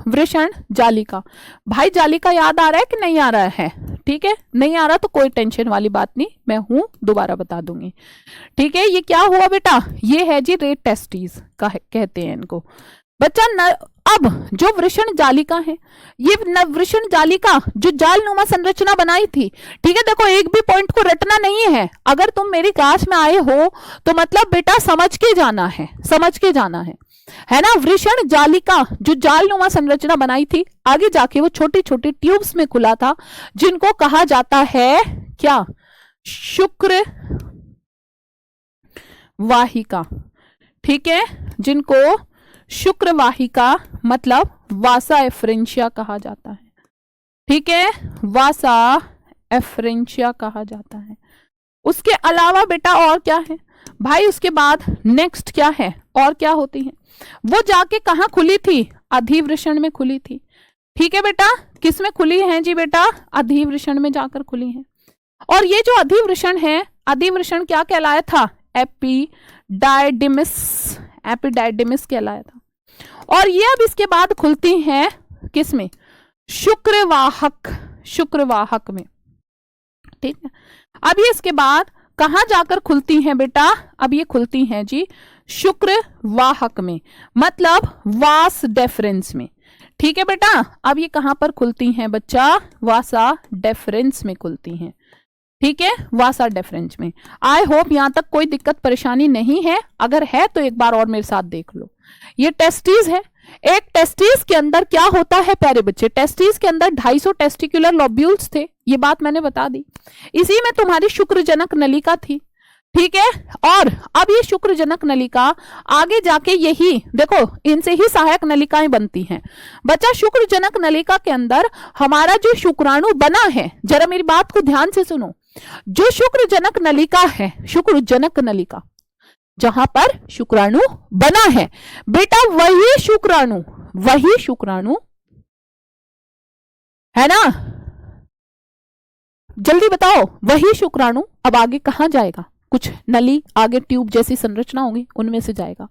वृषण जालिका। भाई जालिका याद आ रहा है कि नहीं आ रहा है? ठीक है, नहीं आ रहा तो कोई टेंशन वाली बात नहीं, मैं हूं दोबारा बता दूंगी, ठीक है। ये क्या हुआ बेटा? ये है जी रेट टेस्टिस कहते हैं इनको बच्चा। अब जो वृषण जालिका है, ये वृषण जालिका जो जालनुमा संरचना बनाई थी, ठीक है। देखो एक भी पॉइंट को रटना नहीं है, अगर तुम मेरी क्लास में आए हो तो मतलब बेटा समझ के जाना है, समझ के जाना है ना। वृषण जालिका जो जालनुमा संरचना बनाई थी, आगे जाके वो छोटी छोटी ट्यूब्स में खुला था, जिनको कहा जाता है क्या? शुक्र वाहिका, ठीक है। जिनको शुक्र वाहिका मतलब वासा एफरेंशिया कहा जाता है, ठीक है। वासा एफरेंशिया कहा जाता है। उसके अलावा बेटा और क्या है भाई? उसके बाद नेक्स्ट क्या है और क्या होती है? वो जाके कहां खुली थी? अधिवृषण में खुली थी, ठीक है बेटा। किस में खुली है जी बेटा? अधिवृषण में जाकर खुली है। और ये जो अधिवृषण है, अधिवृषण क्या कहलाया था? एपिडाइडिमिस कहलाया था। और ये अब इसके बाद खुलती हैं किस में? शुक्रवाहक में, ठीक है। अब ये इसके बाद कहां जाकर खुलती हैं बेटा? अब ये खुलती हैं जी शुक्रवाहक में, मतलब वास डेफरेंस में, ठीक है बेटा। अब ये कहां पर खुलती हैं बच्चा? वासा डेफरेंस में खुलती हैं, ठीक है, वासा डेफरेंस में। आई होप यहां तक कोई दिक्कत परेशानी नहीं है, अगर है तो एक बार और मेरे साथ देख लो। ये टेस्टिस है, एक टेस्टिस के अंदर क्या होता है प्यारे बच्चे, टेस्टिस के अंदर 250 टेस्टिकुलर लोब्यूल्स थे, ये बात मैंने बता दी। इसी में तुम्हारी शुक्रजनक नलिका थी, ठीक है। और अब ये शुक्रजनक नलिका आगे जाके यही देखो, इनसे ही सहायक नलिकाएं बनती हैं। बच्चा शुक्रजनक नलिका के अंदर हमारा जो शुक्राणु बना है, जरा मेरी बात को ध्यान से सुनो, जो शुक्रजनक नलिका है, शुक्रजनक नलिका जहां पर शुक्राणु बना है बेटा, वही शुक्राणु है ना, जल्दी बताओ, वही शुक्राणु अब आगे कहां जाएगा, कुछ नली आगे ट्यूब जैसी संरचना होगी उनमें से जाएगा,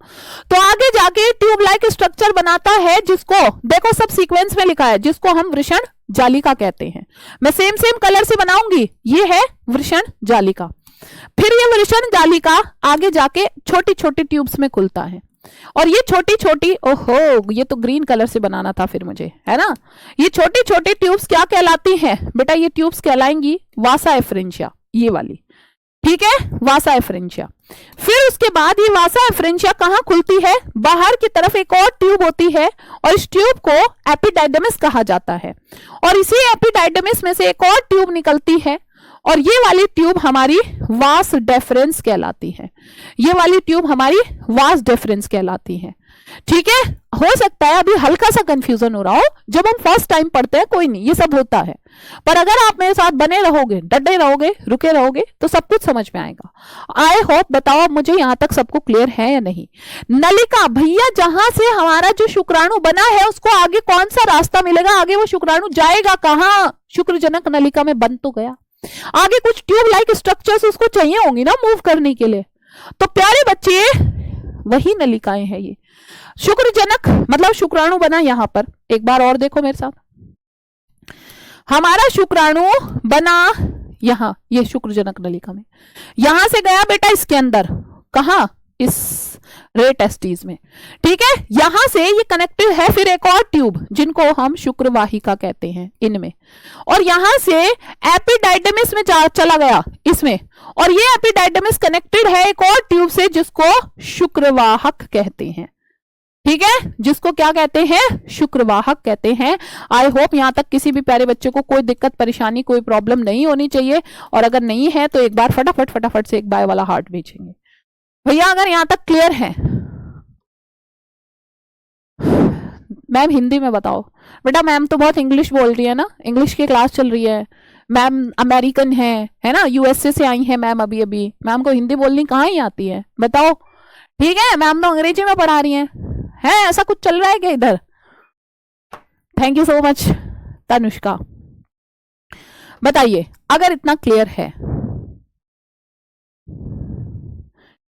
तो आगे जाके ट्यूब लाइक स्ट्रक्चर बनाता है, जिसको देखो सब सीक्वेंस में लिखा है, जिसको हम वृषण जालिका कहते हैं। मैं सेम कलर से बनाऊंगी, ये है वृषण जालिका। फिर ये वृषण जालिका आगे जाके छोटी छोटी ट्यूब्स में खुलता है, और ये छोटी छोटी, ओहो ये तो ग्रीन कलर से बनाना था फिर मुझे, है ना, ये छोटी छोटी ट्यूब्स क्या कहलाती हैं बेटा, ये ट्यूब्स कहलाएंगी वासा एफरेंशिया, ये वाली, ठीक है, वासा एफरेंशिया। फिर उसके बाद ये वासा एफरेंशिया कहां खुलती है, बाहर की तरफ एक और ट्यूब होती है, और इस ट्यूब को एपिडाइडमिस कहा जाता है, और इसी एपिडाइडमिस में से एक और ट्यूब निकलती है, और ये वाली ट्यूब हमारी वास डेफरेंस कहलाती है, ये वाली ट्यूब हमारी वास डेफरेंस कहलाती है, ठीक है। हो सकता है अभी हल्का सा कंफ्यूजन हो रहा हो, जब हम फर्स्ट टाइम पढ़ते हैं कोई नहीं, ये सब होता है, पर अगर आप मेरे साथ बने रहोगे, डटे रहोगे, रुके रहोगे, तो सब कुछ समझ में आएगा। आई होप, बताओ मुझे यहां तक सबको क्लियर है या नहीं। नलिका भैया, जहां से हमारा जो शुक्राणु बना है उसको आगे कौन सा रास्ता मिलेगा, आगे वो शुक्राणु जाएगा कहां, शुक्रजनक नलिका में बन तो गया, आगे कुछ ट्यूब लाइक स्ट्रक्चर्स उसको चाहिए होंगी ना मूव करने के लिए, तो प्यारे बच्चे वही नलिकाएं हैं ये शुक्रजनक, मतलब शुक्राणु बना यहां पर, एक बार और देखो मेरे साथ, हमारा शुक्राणु बना यहां, ये शुक्रजनक नलिका में, यहां से गया बेटा इसके अंदर, कहां, इस रे टेस्टिस में, ठीक है, यहां से ये कनेक्टेड है फिर एक और ट्यूब जिनको हम शुक्रवाहिका कहते हैं इनमें, और यहां से एपिडाइडमिस में चला गया इसमें, और ये एपिडाइडमिस कनेक्टेड है एक और ट्यूब से जिसको शुक्रवाहक कहते हैं, ठीक है, जिसको क्या कहते हैं, शुक्रवाहक कहते हैं। आई होप यहां तक किसी भी प्यारे बच्चे को कोई दिक्कत परेशानी कोई प्रॉब्लम नहीं होनी चाहिए, और अगर नहीं है तो एक बार फटाफट से एक बाय वाला हार्ट भेजेंगे भैया, अगर यहां तक क्लियर है। मैम हिंदी में बताओ बेटा, मैम तो बहुत इंग्लिश बोल रही है ना, इंग्लिश की क्लास चल रही है, मैम अमेरिकन है ना, यूएसए से आई है मैम, अभी मैम को हिंदी बोलनी कहाँ ही आती है बताओ, ठीक है, मैम तो अंग्रेजी में पढ़ा रही हैं, है ऐसा कुछ चल रहा है क्या इधर। Thank you so much Tanushka. बताइए अगर इतना क्लियर है,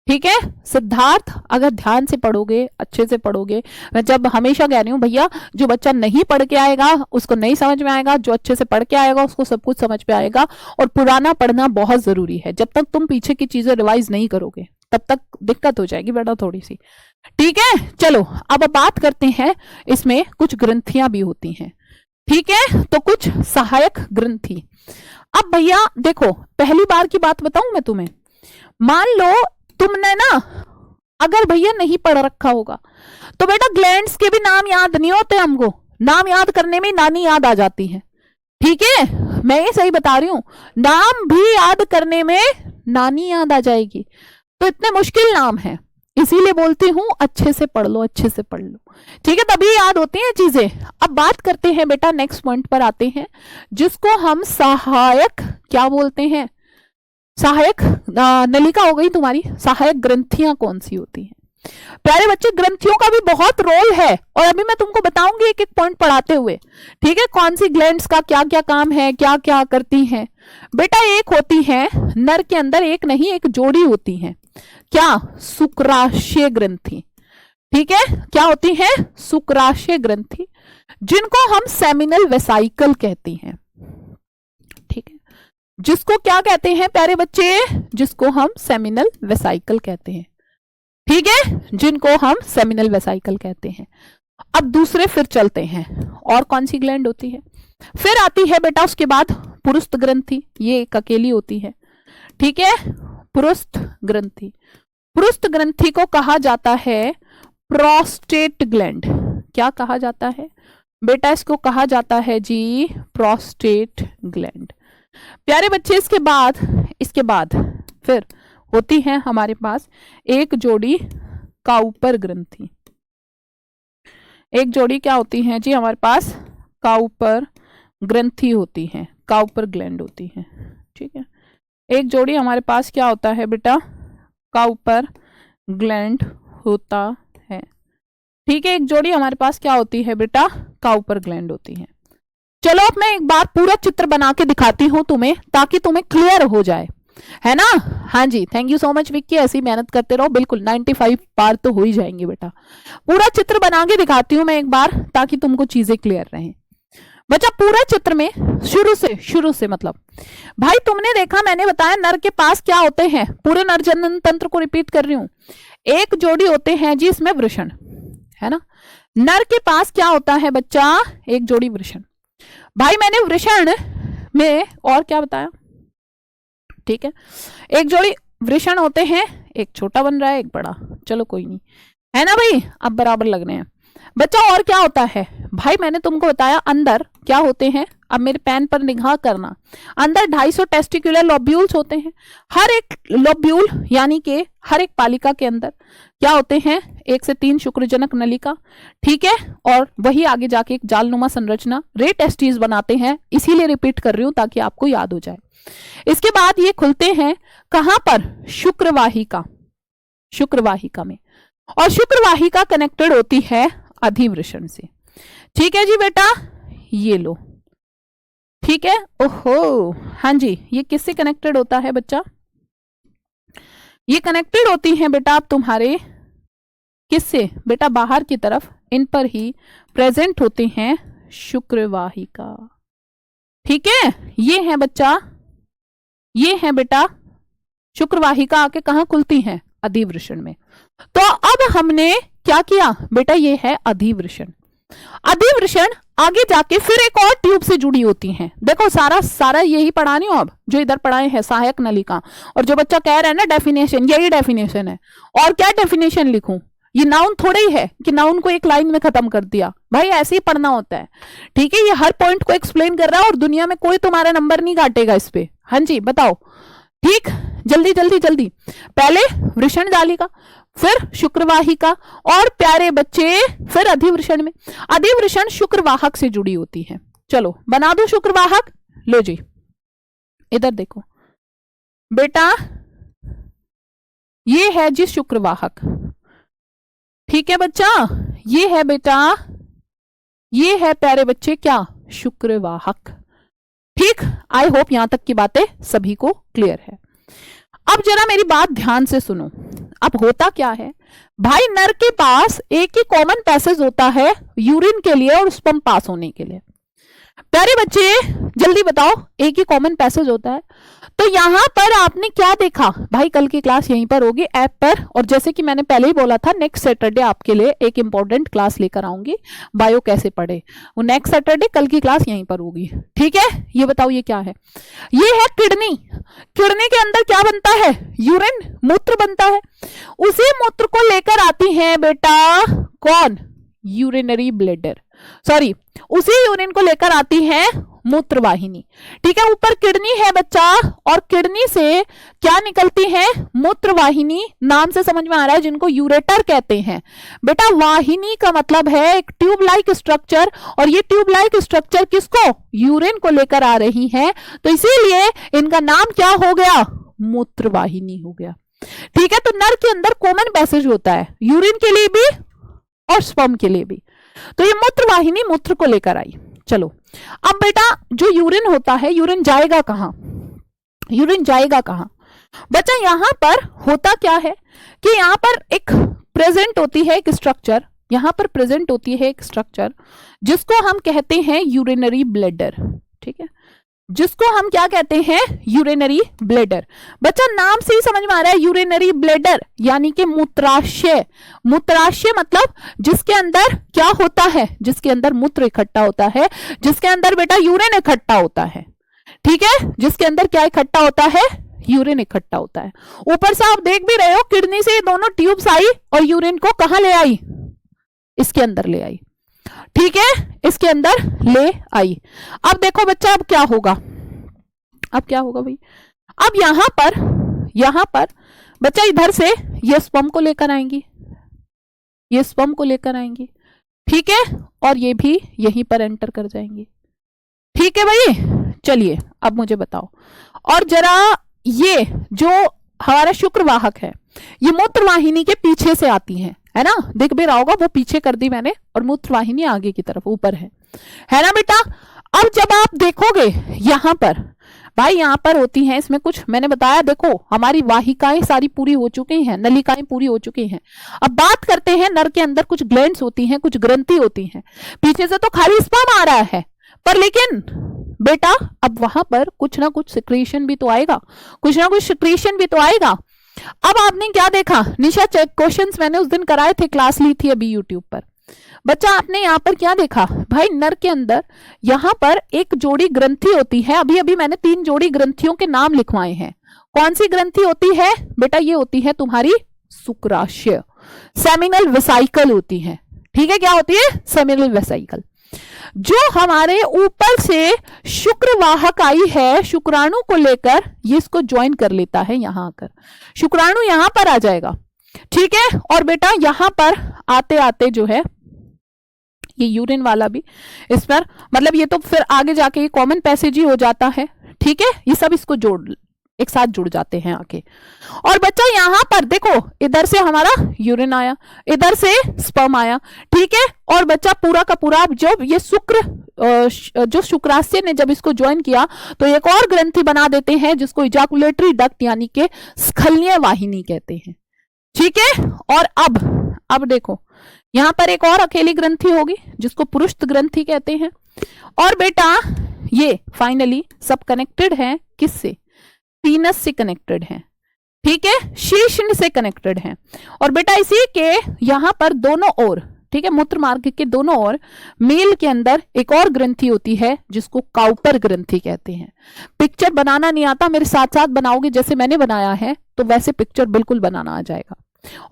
ठीक है सिद्धार्थ, अगर ध्यान से पढ़ोगे, अच्छे से पढ़ोगे, मैं जब हमेशा कह रही हूं भैया, जो बच्चा नहीं पढ़ के आएगा उसको नहीं समझ में आएगा, जो अच्छे से पढ़ के आएगा उसको सब कुछ समझ में आएगा, और पुराना पढ़ना बहुत जरूरी है, जब तक तुम पीछे की चीजें रिवाइज नहीं करोगे तब तक दिक्कत हो जाएगी बेटा थोड़ी सी, ठीक है। चलो अब बात करते हैं, इसमें कुछ ग्रंथियां भी होती हैं, ठीक है, तो कुछ सहायक ग्रंथि। अब भैया देखो, पहली बार की बात बताऊं मैं तुम्हें, मान लो तुमने ना अगर भैया नहीं पढ़ रखा होगा तो बेटा ग्लैंड्स के भी नाम याद नहीं होते, हमको नाम याद करने में नानी याद आ जाती है, ठीक है, मैं ये सही बता रही हूं, नाम भी याद करने में नानी याद आ जाएगी, तो इतने मुश्किल नाम है, इसीलिए बोलती हूं अच्छे से पढ़ लो, अच्छे से पढ़ लो, ठीक है, तभी याद होती हैं चीजें। अब बात करते हैं बेटा, नेक्स्ट पॉइंट पर आते हैं, जिसको हम सहायक क्या बोलते हैं, सहायक नलिका हो गई तुम्हारी, सहायक ग्रंथियां कौन सी होती हैं प्यारे बच्चे, ग्रंथियों का भी बहुत रोल है, और अभी मैं तुमको बताऊंगी एक एक पॉइंट पढ़ाते हुए, ठीक है, कौन सी ग्लैंड्स का क्या क्या काम है, क्या क्या करती हैं बेटा। एक होती है नर के अंदर, एक नहीं एक जोड़ी होती है, क्या, शुक्राशय ग्रंथि, ठीक है, क्या होती है, शुक्राशय ग्रंथि, जिनको हम सेमिनल वेसाइकल कहते हैं, ठीक है, जिसको क्या कहते हैं प्यारे बच्चे, जिसको हम सेमिनल वेसाइकल कहते हैं, ठीक है, जिनको हम सेमिनल वेसाइकल कहते हैं। अब दूसरे फिर चलते हैं, और कौन सी ग्लैंड होती है, फिर आती है बेटा उसके बाद पुरुष ग्रंथि, ये एक अकेली होती है, ठीक है, पुरुष ग्रंथि, पुरुष ग्रंथि को कहा जाता है प्रोस्टेट ग्लैंड, क्या कहा जाता है बेटा? इसको कहा जाता है जी प्रोस्टेट ग्लैंड। प्यारे बच्चे इसके बाद फिर होती है हमारे पास एक जोड़ी काउपर ग्रंथि। एक जोड़ी क्या होती है जी हमारे पास? काउपर ग्रंथि होती है, काउपर ग्लैंड होती है। ठीक है, एक जोड़ी हमारे पास क्या होता है बेटा? काउपर ग्लैंड होता है। ठीक है, एक जोड़ी हमारे पास क्या होती है बेटा? काउपर ग्लैंड होती है। चलो अब मैं एक बार पूरा चित्र बना के दिखाती हूं तुम्हें, ताकि तुम्हें क्लियर हो जाए, है ना? हाँ जी, thank you so much Vicky, ऐसी मेहनत करते रहो। बिल्कुल 95 बार तो हो ही जाएंगे बेटा। पूरा चित्र बना के दिखाती हूं मैं एक बार, ताकि तुमको चीजें क्लियर रहें। बच्चा पूरा चित्र में शुरू से मतलब भाई तुमने देखा, मैंने बताया नर के पास क्या होते हैं, पूरे नर जनन तंत्र को रिपीट कर रही हूं। एक जोड़ी होते हैं जी इसमें वृषण, है ना? नर के पास क्या होता है बच्चा? एक जोड़ी वृषण। भाई मैंने वृषण में और क्या बताया? ठीक है, एक जोड़ी वृषण होते हैं, एक छोटा बन रहा है एक बड़ा, चलो कोई नहीं, है ना भाई? अब बराबर लग रहे हैं बच्चा। और क्या होता है भाई? मैंने तुमको बताया अंदर क्या होते हैं, अब मेरे पेन पर निगाह करना। अंदर 250 टेस्टिकुलर लोब्यूल्स होते हैं। हर एक लोब्यूल यानी कि हर एक पालिका के अंदर क्या होते हैं? 1 से 3 शुक्रजनक नलिका। ठीक है, और वही आगे जाके एक जालनुमा संरचना रे टेस्टिस बनाते हैं। इसीलिए रिपीट कर रही हूं ताकि आपको याद हो जाए। इसके बाद ये खुलते हैं कहां पर? शुक्रवाहिका, शुक्रवाहिका में। और शुक्रवाहिका कनेक्टेड होती है अधिवृषण से। ठीक है जी बेटा, ये लो। ठीक है, ओहो हाँ जी, ये किससे कनेक्टेड होता है बच्चा? ये कनेक्टेड होती है बेटा आप तुम्हारे किससे बेटा? बाहर की तरफ इन पर ही प्रेजेंट होते हैं शुक्रवाहिका। ठीक है, ये है बच्चा, ये है बेटा शुक्रवाहिका। आके कहां खुलती हैं? अधिवृषण में। तो अब हमने क्या किया बेटा? ये है अधिवृषण। अधिवृषण आगे जाके फिर एक और ट्यूब से जुड़ी होती हैं। देखो सारा यही पढ़ा नहीं हूं अब, जो इधर पढ़ाए हैं सहायक नलिका। और जो बच्चा कह रहा है ना डेफिनेशन, यही डेफिनेशन है। और क्या डेफिनेशन लिखूं? ये नाउन थोड़ा ही है कि नाउन को एक लाइन में खत्म कर दिया। भाई ऐसे ही पढ़ना होता है। ठीक है, ये हर पॉइंट को एक्सप्लेन कर रहा है और दुनिया में कोई तुम्हारा नंबर नहीं काटेगा इस पे। हाँ जी बताओ, ठीक, जल्दी जल्दी जल्दी। पहले वृषण जालिका, फिर शुक्रवाहिका, और प्यारे बच्चे फिर अधिवृषण में। अधिवृषण शुक्रवाहक से जुड़ी होती है। चलो बना दो शुक्रवाहक। लो जी, इधर देखो बेटा, ये है जी शुक्रवाहक। ठीक है बच्चा, ये है बेटा, ये है प्यारे बच्चे क्या? शुक्रवाहक। ठीक, आई होप यहां तक की बातें सभी को क्लियर है। अब जरा मेरी बात ध्यान से सुनो। अब होता क्या है भाई? नर के पास एक ही कॉमन पैसेज होता है यूरिन के लिए और स्पर्म पास होने के लिए। प्यारे बच्चे जल्दी बताओ, एक ही कॉमन पैसेज होता है। तो यहां पर आपने क्या देखा भाई? कल की क्लास यहीं पर होगी ऐप पर, और जैसे कि मैंने पहले ही बोला था नेक्स्ट सैटरडे आपके लिए एक इंपॉर्टेंट क्लास लेकर आऊंगी, बायो कैसे पढ़े, वो नेक्स्ट सैटरडे कल की क्लास यहीं पर होगी। ठीक है, ये बताओ ये क्या है? ये है किडनी। किडनी के अंदर क्या बनता है? यूरिन, मूत्र बनता है। उसी मूत्र को लेकर आती है बेटा कौन? यूरिनरी ब्लैडर, सॉरी, उसी यूरिन को लेकर आती है मूत्रवाहिनी। ठीक है, ऊपर किडनी है बच्चा, और किडनी से क्या निकलती है? मूत्रवाहिनी। नाम से समझ में आ रहा है, जिनको यूरेटर कहते हैं। बेटा वाहिनी का मतलब है एक ट्यूब लाइक स्ट्रक्चर, और ये ट्यूब लाइक स्ट्रक्चर किसको? यूरिन को लेकर आ रही है, तो इसीलिए इनका नाम क्या हो गया? मूत्रवाहिनी हो गया। ठीक है, तो नर के अंदर कॉमन पैसेज होता है यूरिन के लिए भी और स्पर्म के लिए भी। तो ये मूत्रवाहिनी मूत्र को लेकर आई। चलो अब बेटा जो यूरिन होता है, यूरिन जाएगा कहां? यूरिन जाएगा कहां बच्चा? यहां पर होता क्या है कि यहां पर एक प्रेजेंट होती है एक स्ट्रक्चर, यहां पर प्रेजेंट होती है एक स्ट्रक्चर जिसको हम कहते हैं यूरिनरी ब्लैडर। ठीक है, जिसको हम क्या कहते हैं? Urinary bladder. बच्चा नाम से ही समझ में आ रहा है यूरिनरी ब्लैडर यानी कि मूत्राशय। मूत्राशय मतलब जिसके अंदर क्या होता है? जिसके अंदर मूत्र इकट्ठा होता है, जिसके अंदर बेटा यूरिन इकट्ठा होता है। ठीक है, जिसके अंदर क्या इकट्ठा होता है? यूरिन इकट्ठा होता है। ऊपर से आप देख भी रहे हो किडनी से दोनों ट्यूब्स आई और यूरिन को कहां ले आई? इसके अंदर ले आई। ठीक है, इसके अंदर ले आई। अब देखो बच्चा, अब क्या होगा, अब क्या होगा भाई, अब यहां पर बच्चा इधर से ये स्पर्म को लेकर आएंगी, ये स्पर्म को लेकर आएंगी, ठीक है, और ये भी यहीं पर एंटर कर जाएंगी। ठीक है भाई, चलिए अब मुझे बताओ, और जरा ये जो हमारा शुक्रवाहक है, ये मूत्रवाहिनी के पीछे से आती है ना, दिख भी रहा होगा, वो पीछे कर दी मैंने, और मूत्रवाहिनी आगे की तरफ ऊपर है ना बेटा। अब जब आप देखोगे यहां पर भाई, यहां पर होती हैं, इसमें कुछ मैंने बताया, देखो हमारी वाहिकाएं सारी पूरी हो चुकी हैं, नलिकाएं पूरी हो चुकी हैं। अब बात करते हैं नर के अंदर कुछ ग्लैंड्स होती हैं, कुछ ग्रंथि होती हैं, पीछे से तो खाली स्पर्म आ रहा है, पर लेकिन बेटा अब वहां पर कुछ ना कुछ सिक्रीशन भी तो आएगा, कुछ ना कुछ सिक्रीशन भी तो आएगा। अब आपने क्या देखा, निशा चेक क्वेश्चंस मैंने उस दिन कराए थे, क्लास ली थी अभी यूट्यूब पर। बच्चा आपने यहाँ पर क्या देखा भाई, नर के अंदर यहां पर एक जोड़ी ग्रंथि होती है, अभी अभी मैंने 3 जोड़ी ग्रंथियों के नाम लिखवाए हैं। कौन सी ग्रंथि होती है बेटा, ये होती है तुम्हारी शुक्राशय, सेमिनल वेसाइकल होती है। ठीक है, क्या होती है, सेमिनल वेसाइकल। जो हमारे ऊपर से शुक्रवाहक आई है शुक्राणु को लेकर, ये इसको ज्वाइन कर लेता है, यहां आकर शुक्राणु यहां पर आ जाएगा। ठीक है, और बेटा यहां पर आते आते जो है ये यूरिन वाला भी इस पर, मतलब ये तो फिर आगे जाके ये कॉमन पैसेज ही हो जाता है। ठीक है, ये सब इसको जोड़ एक साथ जुड़ जाते हैं आके। और बच्चा यहां पर देखो, इधर से हमारा यूरिन आया, इधर से स्पर्म आया, ठीक है, और बच्चा पूरा का पूरा जब ये जो शुक्राशय ने जब इसको ज्वाइन किया तो एक और ग्रंथि बना देते हैं जिसको इजाकुलेटरी डक्ट यानी कि स्खलनीय वाहिनी कहते हैं। ठीक है, और अब देखो यहां पर एक और अकेली ग्रंथि होगी जिसको पुरुष ग्रंथि कहते हैं। और बेटा ये फाइनली सब कनेक्टेड है किससे, पीनस से कनेक्टेड है। ठीक है, शीर्षण से कनेक्टेड है। और बेटा इसी के यहां पर दोनों ओर, ठीक है, मूत्र मार्ग के दोनों ओर मेल के अंदर एक और ग्रंथि होती है जिसको काउपर ग्रंथि कहते हैं। पिक्चर बनाना नहीं आता, मेरे साथ साथ बनाओगे जैसे मैंने बनाया है तो वैसे पिक्चर बिल्कुल बनाना आ जाएगा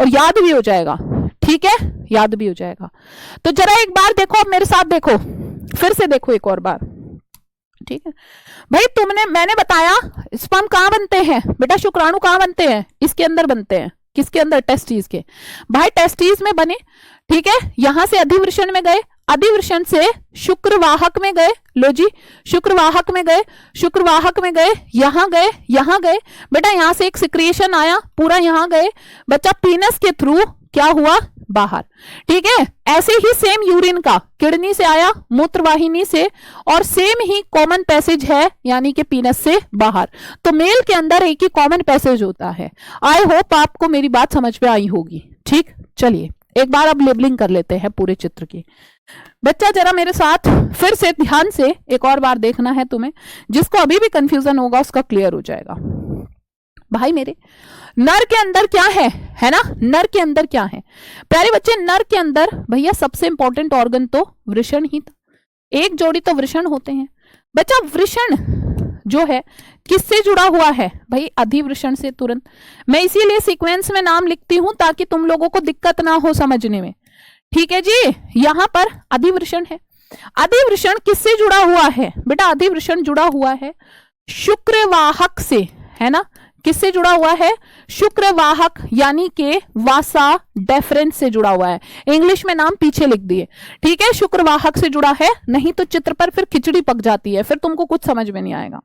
और याद भी हो जाएगा। ठीक है, याद भी हो जाएगा। तो जरा एक बार देखो, अब मेरे साथ देखो, फिर से देखो एक और बार। ठीक है भाई, मैंने बताया स्पर्म कहां बनते हैं बेटा, शुक्राणु कहां बनते हैं, इसके अंदर बनते हैं। किसके अंदर, टेस्टिस के। भाई टेस्टिस में बने, ठीक है, यहां से अधिवृषण में गए, अधिवृषण से शुक्रवाहक में गए, लो जी शुक्रवाहक में गए, शुक्रवाहक में गए, यहां गए, यहां गए, बेटा यहां से एक सिक्रिएशन आया, पूरा यहां गए, बच्चा पीनस के थ्रू क्या हुआ, बाहर। ठीक है, ऐसे ही सेम यूरिन का किडनी से आया, मूत्रवाहिनी से, और सेम ही कॉमन पैसेज है यानी कि पीनस से बाहर। तो मेल के अंदर एक ही कॉमन पैसेज होता है। आई होप आपको मेरी बात समझ में आई होगी। ठीक, चलिए एक बार अब लेबलिंग कर लेते हैं पूरे चित्र की। बच्चा जरा मेरे साथ फिर से ध्यान से एक और बार देखना है तुम्हें, जिसको अभी भी कंफ्यूजन होगा उसका क्लियर हो जाएगा। भाई मेरे नर के अंदर क्या है ना, नर के अंदर क्या है प्यारे बच्चे, नर के अंदर भैया सबसे इंपॉर्टेंट ऑर्गन तो वृषण ही था। एक जोड़ी तो वृषण होते हैं। बच्चा वृषण जो है किससे जुड़ा हुआ है भाई, अधिवृषण से तुरंत। मैं इसीलिए सीक्वेंस में नाम लिखती हूं ताकि तुम लोगों को दिक्कत ना हो समझने में। ठीक है जी, यहां पर अधिवृषण है। अधिवृषण किससे जुड़ा हुआ है बेटा, अधिवृषण जुड़ा हुआ है शुक्रवाहक से, है ना, किससे जुड़ा हुआ है, शुक्रवाहक यानी कि वासा डेफरेंस से जुड़ा हुआ है। इंग्लिश में नाम पीछे लिख दिए। ठीक है, शुक्रवाहक से जुड़ा है, नहीं तो चित्र पर फिर खिचड़ी पक जाती है, फिर तुमको कुछ समझ में नहीं आएगा।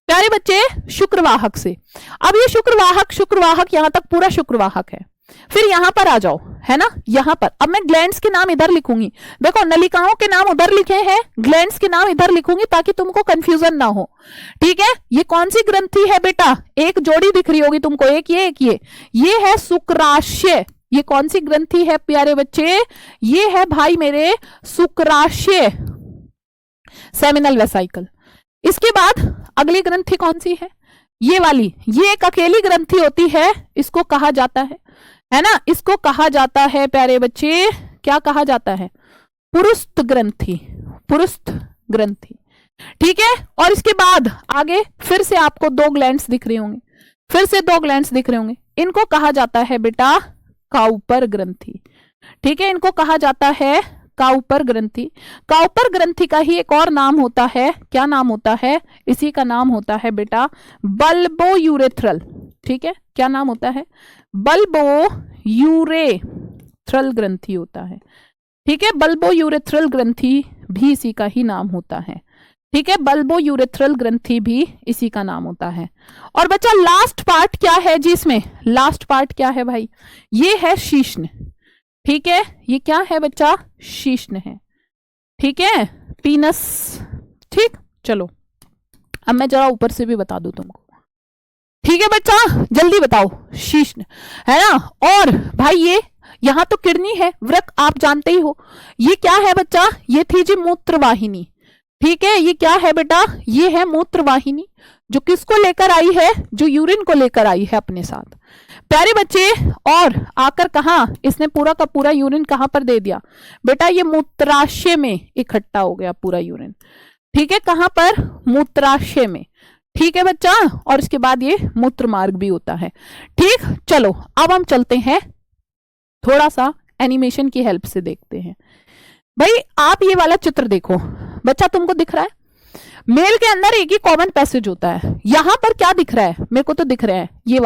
प्यारे बच्चे शुक्रवाहक से, अब ये शुक्रवाहक यहां तक पूरा शुक्रवाहक है। फिर यहां पर आ जाओ, है ना, यहां पर अब मैं ग्लैंड्स के नाम इधर लिखूंगी। देखो नलिकाओं के नाम उधर लिखे हैं, ग्लैंड्स के नाम इधर लिखूंगी ताकि तुमको कंफ्यूजन ना हो। ठीक है, ये कौन सी ग्रंथि है बेटा, एक जोड़ी दिख रही होगी तुमको, एक ये है शुक्राशय। ये कौन सी ग्रंथि है प्यारे बच्चे, ये है भाई मेरे शुक्राशय, सेमिनल वेसाइकल। इसके बाद अगली ग्रंथि कौन सी है, ये वाली, ये एक अकेली ग्रंथि होती है, इसको कहा जाता है ना, इसको कहा जाता है प्यारे बच्चे, क्या कहा जाता है, पुरुष ग्रंथि, पुरुष ग्रंथि। ठीक है, और इसके बाद आगे फिर से आपको 2 ग्लैंड्स दिख रहे होंगे, फिर से 2 ग्लैंड्स दिख रहे होंगे, इनको कहा जाता है बेटा काउपर ग्रंथि। ठीक है, इनको कहा जाता है काउपर ग्रंथि। काउपर ग्रंथि का ही एक और नाम होता है, क्या नाम होता है, इसी का नाम होता है बेटा बल्बो यूरेथ्रल। ठीक है, क्या नाम होता है, बल्बो यूरेथ्रल ग्रंथि होता है। ठीक है, बल्बो यूरेथ्रल ग्रंथि भी इसी का ही नाम होता है। ठीक है, बल्बो यूरेथ्रल ग्रंथि भी इसी का नाम होता है। और बच्चा लास्ट पार्ट क्या है जी, इसमें लास्ट पार्ट क्या है भाई, ये है शीश्न। ठीक है, ये क्या है बच्चा, शीश्न है। ठीक है, पीनस। ठीक, चलो अब मैं जरा ऊपर से भी बता दूं तुमको। ठीक है बच्चा, जल्दी बताओ, शीश्न है ना। और भाई ये यहां तो किडनी है, वृक्क आप जानते ही हो। ये क्या है बच्चा, ये थी जी मूत्रवाहिनी। ठीक है, ये क्या है बेटा, ये है मूत्रवाहिनी, जो किसको लेकर आई है, जो यूरिन को लेकर आई है अपने साथ। प्यारे बच्चे, और आकर कहा इसने पूरा का पूरा यूरिन कहां पर दे दिया बेटा, ये मूत्राशय में इकट्ठा हो गया पूरा यूरिन। ठीक है, कहां पर, मूत्राशय में। ठीक है बच्चा, और इसके बाद ये मूत्र मार्ग भी होता है। ठीक, चलो अब हम चलते हैं, थोड़ा सा एनिमेशन की हेल्प से देखते हैं। भाई आप ये वाला चित्र देखो बच्चा, तुमको दिख रहा है मेल के अंदर एक ही कॉमन पैसेज होता है। यहां पर क्या दिख रहा है, मेरे को तो दिख रहा है ये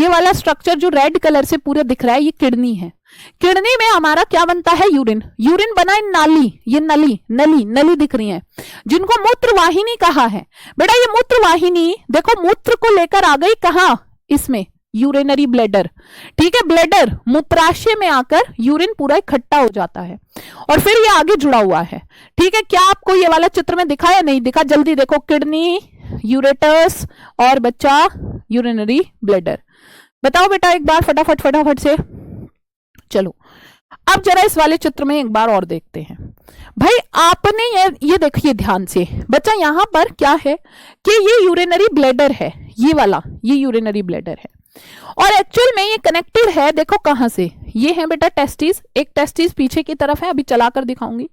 वाला स्ट्रक्चर जो रेड कलर से पूरा दिख रहा है, ये किडनी है। किडनी में हमारा क्या बनता है, यूरिन। यूरिन बना है नाली, ये नली दिख रही है, जिनको मूत्रवाहिनी कहा है। बेटा ये मूत्रवाहिनी देखो मूत्र को लेकर आ गई कहां, इसमें यूरिनरी ब्लैडर। ठीक है, ब्लैडर मूत्राशय में आकर यूरिन पूरा इकट्ठा हो जाता है और फिर ये आगे जुड़ा हुआ है। ठीक है, क्या आपको ये वाला चित्र में दिखा या नहीं दिखा, जल्दी देखो, किडनी, यूरेटस और बच्चा यूरिनरी ब्लैडर। बताओ बेटा एक बार फटाफट से। चलो अब जरा इस वाले चित्र में एक बार और देखते हैं। भाई आपने ये देखिए ध्यान से बच्चा, यहां पर क्या है कि ये यूरिनरी ब्लैडर है, ये वाला ये यूरिनरी ब्लैडर है, और एक्चुअल में ये कनेक्टेड है, देखो कहां से, ये है बेटा टेस्टिस, एक टेस्टिस पीछे की तरफ है, अभी चलाकर दिखाऊंगी।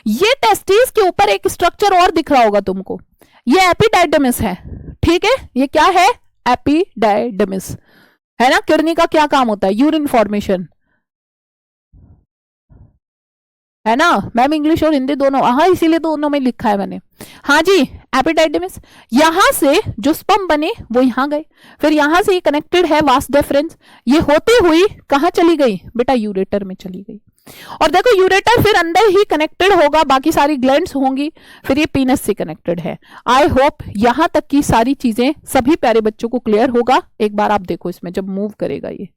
ये टेस्टिस के ऊपर एक स्ट्रक्चर और दिख रहा होगा तुमको, ये एपिडाइडमिस है। ठीक है, ये क्या है, एपिडाइडमिस है ना। किडनी का क्या काम होता है, यूरिन फॉर्मेशन है ना। मैम इंग्लिश और हिंदी दोनों, हाँ इसीलिए दोनों में लिखा है मैंने। हाँ जी, एपिडाइडमिस, यहां से जो स्पर्म बने वो यहां गए, फिर यहां से ये कनेक्टेड है वास डेफरेंस, ये होती हुई कहां चली गई बेटा, यूरेटर में चली गई। और देखो यूरेटर फिर अंदर ही कनेक्टेड होगा, बाकी सारी ग्लैंड्स होंगी, फिर ये पीनस से कनेक्टेड है। आई होप यहां तक की सारी चीजें सभी प्यारे बच्चों को क्लियर होगा। एक बार आप देखो इसमें जब मूव करेगा ये,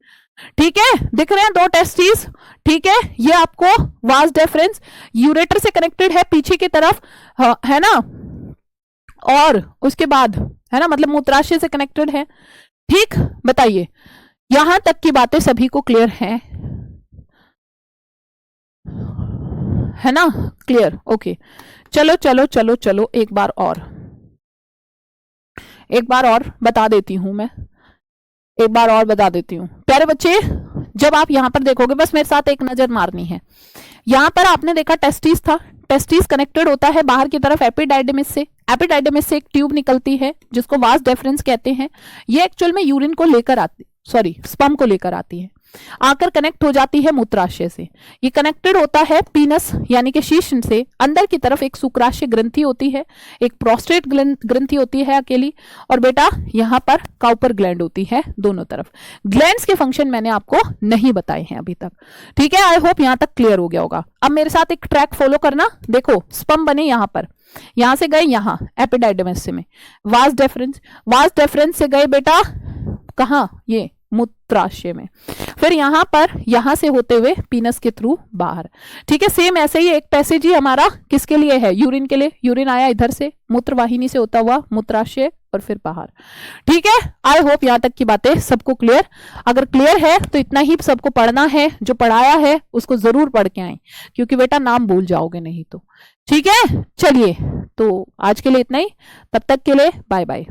ठीक है, दिख रहे हैं दो टेस्टिस। ठीक है, ये आपको वास डेफरेंस यूरेटर से कनेक्टेड है पीछे की तरफ, है ना, और उसके बाद है ना, मतलब मूत्राशय से कनेक्टेड है। ठीक, बताइए यहां तक की बातें सभी को क्लियर है ना, क्लियर, ओके। चलो चलो चलो चलो एक बार और बता देती हूं मैं, एक बार और बता देती हूं प्यारे बच्चे। जब आप यहां पर देखोगे, बस मेरे साथ एक नजर मारनी है। यहां पर आपने देखा टेस्टिस था, टेस्टिस कनेक्टेड होता है बाहर की तरफ एपिडाइडमिस से, एपिडाइडमिस से एक ट्यूब निकलती है जिसको वास डेफरेंस कहते हैं। ये एक्चुअल में यूरिन को लेकर आती, सॉरी स्पर्म को लेकर आती है, आकर कनेक्ट हो जाती है मूत्राशय से। ये कनेक्टेड होता है पीनस यानी कि शीश्न से, अंदर की तरफ एक शुक्राशय ग्रंथि होती है, एक प्रोस्टेट ग्रंथि होती है अकेली, और बेटा यहाँ पर काउपर ग्लैंड होती है दोनों तरफ। ग्लैंड्स के फंक्शन मैंने आपको नहीं बताए हैं अभी तक। ठीक है, आई होप यहाँ तक क्लियर हो गया होगा। अब मेरे साथ एक ट्रैक फॉलो करना, देखो स्पर्म बने यहाँ पर, यहां से गए यहाँ एपिडाइडमिस में, वास डेफरेंस से गए बेटा कहां, ये मूत्राशय में, फिर यहां पर यहां से होते हुए पीनस के थ्रू बाहर। ठीक है, सेम ऐसे ही एक पैसेज ही हमारा किसके लिए है, यूरिन के लिए। यूरिन आया इधर से मूत्रवाहिनी से होता हुआ मूत्राशय और फिर बाहर। ठीक है, आई होप यहां तक की बातें सबको क्लियर। अगर क्लियर है तो इतना ही सबको पढ़ना है, जो पढ़ाया है उसको जरूर पढ़ के आए, क्योंकि बेटा नाम भूल जाओगे नहीं तो। ठीक है, चलिए तो आज के लिए इतना ही, तब तक के लिए बाय बाय।